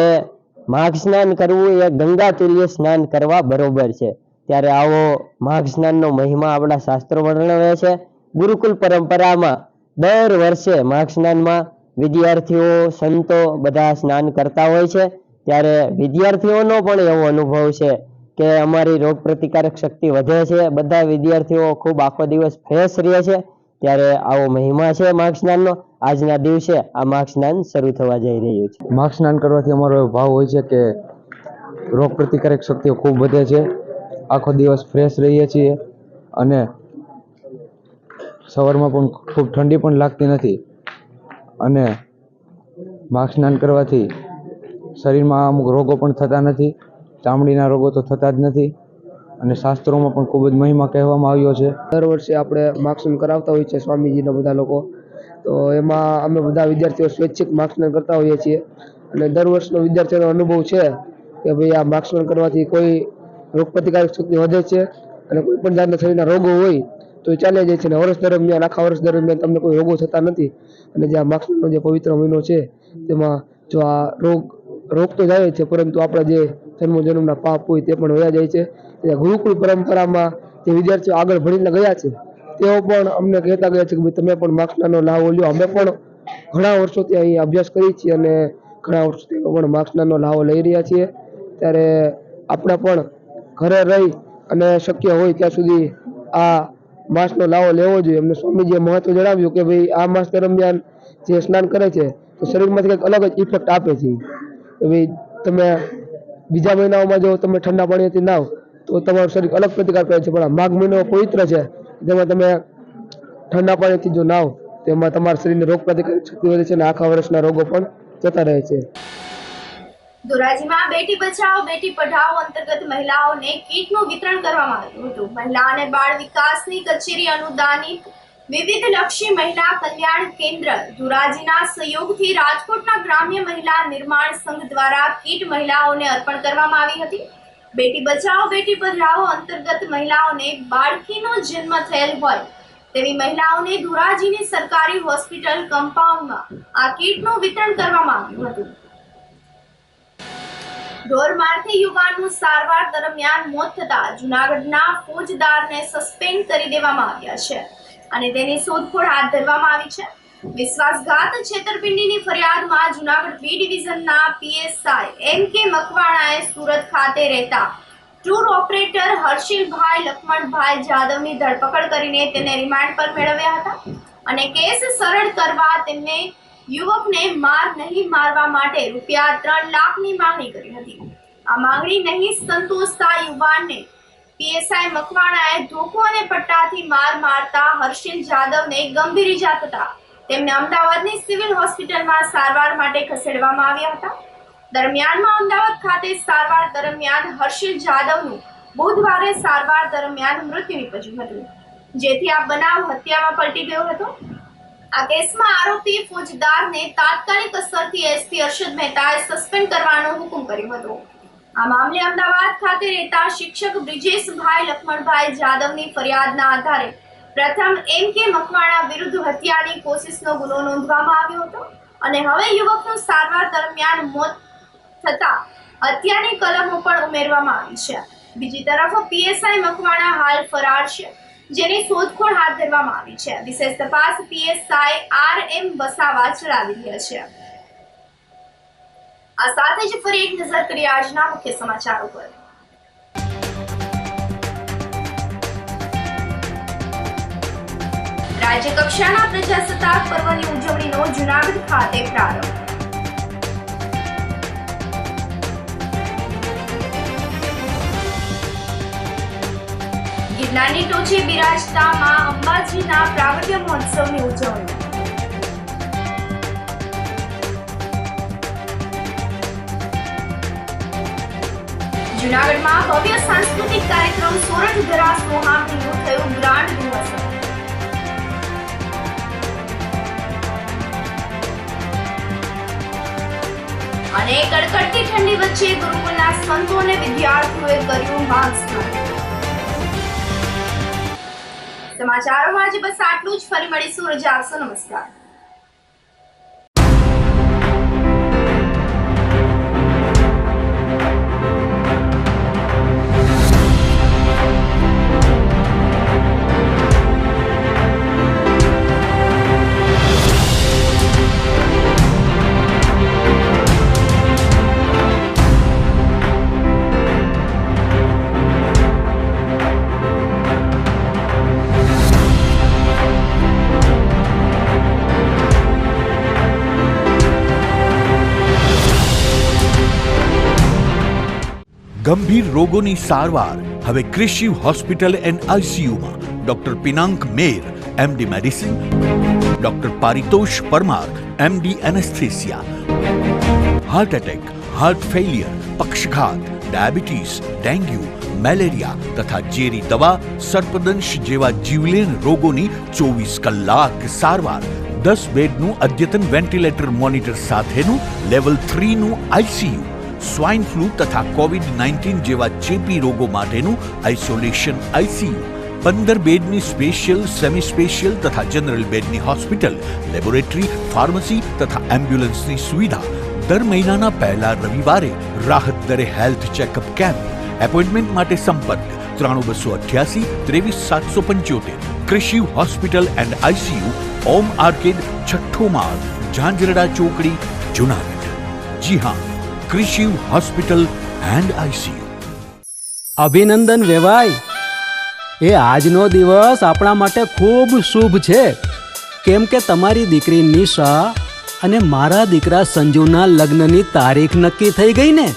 માઘ સ્નાન કરવું એ ગંગા તુલ્ય સ્નાન કરવા બરોબર છે. ત્યારે આવો માઘ સ્નાનનો મહિમા આપણા શાસ્ત્રો વર્ણવે છે. ગુરુકુલ પરંપરામાં દર વર્ષે માઘ સ્નાનમાં વિદ્યાર્થીઓ સંતો બધા સ્નાન કરતા હોય છે. ત્યારે વિદ્યાર્થીઓનો પણ એવો અનુભવ છે કે અમારી રોગ પ્રતિકારક શક્તિ વધે છે. બધા વિદ્યાર્થીઓ ખૂબ આખો દિવસ ફ્રેશ રહે છે. ત્યારે આવો મહિમા છે માઘ સ્નાનનો. આજના દિવસે આ માઘ સ્નાન શરૂ થવા જઈ રહ્યું છે. માઘ સ્નાન કરવાથી અમારો ભાવ હોય છે કે રોગ પ્રતિકારક શક્તિઓ ખૂબ વધે છે, આખો દિવસ ફ્રેશ રહીએ છીએ અને સવારમાં પણ ખૂબ ઠંડી પણ લાગતી નથી. અને માઘ સ્નાન કરવાથી શરીરમાં અમુક રોગો પણ થતા નથી, ચામડીના રોગો તો થતા જ નથી અને શાસ્ત્રોમાં પણ ખૂબ જ મહિમા કહેવામાં આવ્યો છે. દર વર્ષે આપણે માઘ સ્નાન કરાવતા હોઈએ છીએ સ્વામીજીના બધા લોકો, તો એમાં અમે બધા વિદ્યાર્થીઓ સ્વૈચ્છિક માઘ સ્નાન કરતા હોઈએ છીએ અને દર વર્ષનો વિદ્યાર્થીઓનો અનુભવ છે કે ભાઈ આ માઘ સ્નાન કરવાથી કોઈ રોગ પ્રતિકારક શક્તિ વધે છે અને કોઈ પણ જાતના શરીરના રોગો હોય તો એ ચાલી જાય છે અને વર્ષ દરમિયાન આખા વર્ષ દરમિયાન તમને કોઈ રોગો થતા નથી. અને જે આ માઘ સ્નાનનો જે પવિત્ર મહિનો છે તેમાં જો આ રોગ તો જાય છે પરંતુ આપણા જે જન્મના પાપ હોય તે પણ વયા જાય છે. ગુરુકુળ પરંપરામાં જે વિદ્યાર્થીઓ આગળ ભણીને ગયા છે તેઓ પણ અમને કહેતા ગયા છે કે ભાઈ તમે પણ માઘ સ્નાનનો લાભ લ્યો. અમે પણ ઘણા વર્ષોથી અહીં અભ્યાસ કરીએ છીએ અને ઘણા વર્ષોથી પણ માઘ સ્નાનનો લાભ લઈ રહ્યા છીએ. ત્યારે આપણે પણ ઘરે રહી અને શક્ય હોય ત્યાં સુધી આ માસનો લાવો લેવો જોઈએ. એમને સ્વામીજીએ મહત્વ જણાવ્યું કે ભાઈ આ માસ દરમિયાન જે સ્નાન કરે છે તો શરીરમાંથી કંઈક અલગ જ ઇફેક્ટ આપે છે. કે ભાઈ તમે બીજા મહિનાઓમાં જો તમે ઠંડા પાણીથી નાવ તો તમારું શરીર અલગ પ્રતિકાર કરે છે, પણ આ માઘ મહિનો પવિત્ર છે જેમાં તમે ઠંડા પાણીથી જો નાવ તો એમાં તમારા શરીરની રોગ પ્રતિકારક શક્તિ વધે છે અને આખા વર્ષના રોગો પણ જતા રહે છે. ધોરાજીમાં બેટી બચાવો બેટી પઢાઓ અંતર્ગત મહિલાઓને કીટનું વિતરણ કરવામાં આવ્યું હતું. મહિલા અને બાળ વિકાસની કચેરી અનુદાનિત વિવિધ લક્ષી મહિલા કલ્યાણ કેન્દ્ર ધોરાજીના સહયોગથી રાજકોટના ગ્રામ્ય મહિલા નિર્માણ સંઘ દ્વારા કીટ મહિલાઓને અર્પણ કરવામાં આવી હતી. બેટી બચાવો બેટી પઢાઓ અંતર્ગત મહિલાઓને બાળકીનો જન્મ થયેલ હોય તેવી મહિલાઓને ધોરાજીની સરકારી હોસ્પિટલ કમ્પાઉન્ડમાં આ કીટનું વિતરણ કરવામાં આવ્યું હતું. ઢોરમારથી યુવાનનું સારવાર દરમિયાન મોત થતા જૂનાગઢના ફોજદારને સસ્પેન્ડ કરી દેવામાં આવ્યા છે અને તેની શોધખોળ હાથ ધરવામાં આવી છે. વિશ્વાસઘાત છેતરપિંડીની ફરિયાદમાં જૂનાગઢ બી ડિવિઝનના પીએસઆઈ એમ.કે. મકવાણાએ સુરત ખાતે રહેતા ટૂર ઓપરેટર હર્ષિલભાઈ લક્ષ્મણભાઈ જાદવની ધરપકડ કરીને તેને રિમાન્ડ પર મેળવ્યા હતા અને કેસ સરળ કરવા તેમને યુવકને માર નહીં મારવા માટે રૂપિયા 3 લાખની માંગણી કરી હતી. આ માંગણી નહીં સંતોષતા યુવાનને પીએસઆઈ મકવાણાએ ધોકો અને પટ્ટાથી માર મારતા હર્ષિલ જાદવને ગંભીર ઈજા થતા તેમને અમદાવાદની સિવિલ હોસ્પિટલમાં સારવાર માટે ખસેડવામાં આવ્યા હતા. દરમિયાનમાં અમદાવાદ ખાતે સારવાર દરમિયાન હર્ષિલ જાદવનું બુધવારે સારવાર દરમિયાન મૃત્યુ નિપજ્યું હતું, જેથી આ બનાવ હત્યામાં પલટી ગયો હતો. આ કેસમાં આરોપી ફોજદારને તાત્કાલિક અસરથી એસપી અરશદ મહેતાએ સસ્પેન્ડ કરવાનો હુકમ કર્યો હતો. આ મામલે અમદાવાદ ખાતે રહેતા શિક્ષક બ્રિજેશભાઈ લક્ષ્મણભાઈ જાદવની ફરિયાદના આધારે પ્રથમ એમ.કે. મકવાણા વિરુદ્ધ હત્યાની કોશિશનો ગુનો નોંધવામાં આવ્યો હતો અને હવે યુવકનું સારવાર દરમિયાન મોત થતા હત્યાની કલમો પણ ઉમેરવામાં આવી છે. બીજી તરફ પીએસઆઈ મકવાણા હાલ ફરાર છે, જેની શોધખોળ હાથ ધરવામાં આવી છે. વિશેષ તપાસ પીએસઆઈ આર.એમ. વસાવા ચલાવી રહ્યા છે. આ સાથે જ ફરી એક નજર કરીએ આજના મુખ્ય સમાચારો પર. રાજ્ય કક્ષાના પ્રજાસત્તાક પર્વની ઉજવણીનો જૂનાગઢ ખાતે પ્રારંભ. ગિરનારની ટોચે બિરાજતા માં અંબાજીના પ્રાગટ્ય મહોત્સવની ઉજવણી. જૂનાગઢમાં ભવ્ય સાંસ્કૃતિક કાર્યક્રમ સોરઠ ધરા સોહામણીનું થયું ગ્રાન્ડ દિવસ. અને કડકડતી ઠંડી વચ્ચે ગુરુકુળના સંતો અને વિદ્યાર્થીઓએ કર્યું માઘ સ્નાન. સમાચારોમાં આજે બસ આટલું જ. ફરી મળીશું. રજા આપશો. નમસ્કાર. ગંભીર રોગોની સારવાર હવે કૃષિ હોસ્પિટલ એન્ડ આઈસીયુમાં doctor Pinank Mer MD medicine, doctor Paritosh Parmar MD anaesthesia, heart attack, heart failure, પક્ષઘાત, ડાયાબિટીસ, ડેન્ગ્યુ, મેલેરિયા તથા ઝેરી દવા, સર્પદંશ જેવા જીવલેણ રોગોની 24 કલાક સારવાર, 10 બેડનું અદ્યતન વેન્ટિલેટર મોનિટર સાથેનું લેવલ 3નું આઈસીયુ, સ્વાઇન ફ્લૂ તથા કોવિડ-19 જેવા ચેપી રોગો માટેનું આઇસોલેશન આઈસીયુ, 15 બેડની સ્પેશિયલ, સેમી સ્પેશિયલ તથા જનરલ બેડની હોસ્પિટલ, લેબોરેટરી, ફાર્મસી તથા એમ્બ્યુલન્સની સુવિધા, દર મહિનાના પહેલા રવિવારે રાહત દરે હેલ્થ ચેકઅપ કેમ્પ. એપોઇન્ટમેન્ટ માટે સંપર્ક 9288 23775. કૃષિ hospital and ICU, Om arcade, છઠ્ઠો માળ, ઝાંઝરડા ચોકડી, જુનાગઢ. જી હા, કૃષિ હોસ્પિટલ એન્ડ આઈસીયુ. અભિનંદન વેવાય. એ આજનો દિવસ આપણા માટે ખૂબ શુભ છે, કેમ કે તમારી દીકરી નિશા અને મારા દીકરા સંજુના લગ્નની તારીખ નક્કી થઈ ગઈ ને.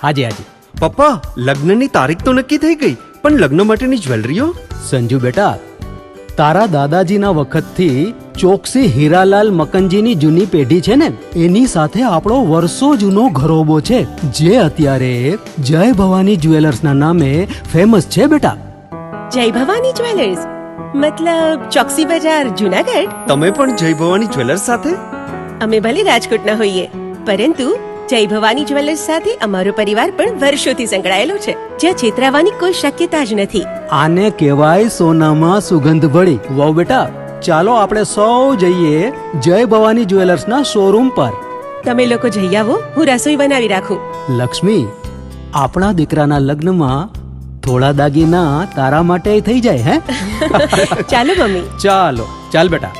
હાજી હાજી પપ્પા, લગ્નની તારીખ તો નક્કી થઈ ગઈ, પણ લગ્ન માટેની જ્વેલરીઓ? સંજુ બેટા, તારા દાદાજીના વખતથી ચોકસી હીરાલાલ મકનજીની જૂની પેઢી છે ને, એની સાથે આપણો વર્ષો જૂનો ઘરોબો છે, જે અત્યારે જય ભવાની જ્વેલર્સના નામે ફેમસ છે બેટા. જય ભવાની જ્વેલર્સ મતલબ ચોકસી બજાર, જુનાગઢ? તમે પણ જય ભવાની જ્વેલર્સ સાથે? અમે ભલે રાજકોટના હોઈએ, પરંતુ જય ભવાની જ્વેલર્સ સાથે અમારો પરિવાર પણ વર્ષોથી સંકળાયેલો છે, જ્યાં છેતરાવાની કોઈ શક્યતા જ નથી. આને કહેવાય સોનામાં સુગંધ ભળી. વાવ બેટા, ચાલો આપણે સૌ જઈએ જય ભવાની જ્વેલર્સના શોરૂમ પર. તમે લોકો જઈ આવો, હું રસોઈ બનાવી રાખું. લક્ષ્મી, આપણા દીકરાના લગ્નમાં થોડા દાગીના તારા માટે થઈ જાય હે? ચાલો મમ્મી. ચાલો ચાલ બેટા.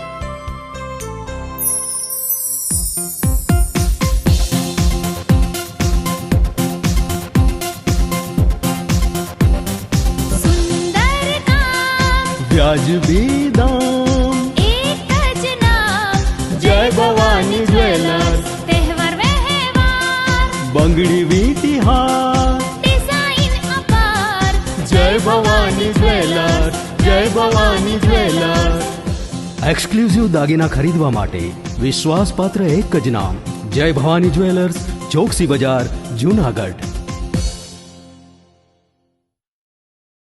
વ્યાજબી દામ, એક જ નામ, જય ભવાની જ્વેલર્સ. તહેવાર વ્યવહાર, બંગડી વીટી હાર, ડિઝાઇન અપાર, જય ભવાની જ્વેલર્સ, જય ભવાની જ્વેલર્સ. એક્સક્લુઝિવ દાગીના ખરીદવા માટે વિશ્વાસપાત્ર એક જ નામ, જય ભવાની જ્વેલર્સ, ચોકસી બજાર, જુનાગઢ.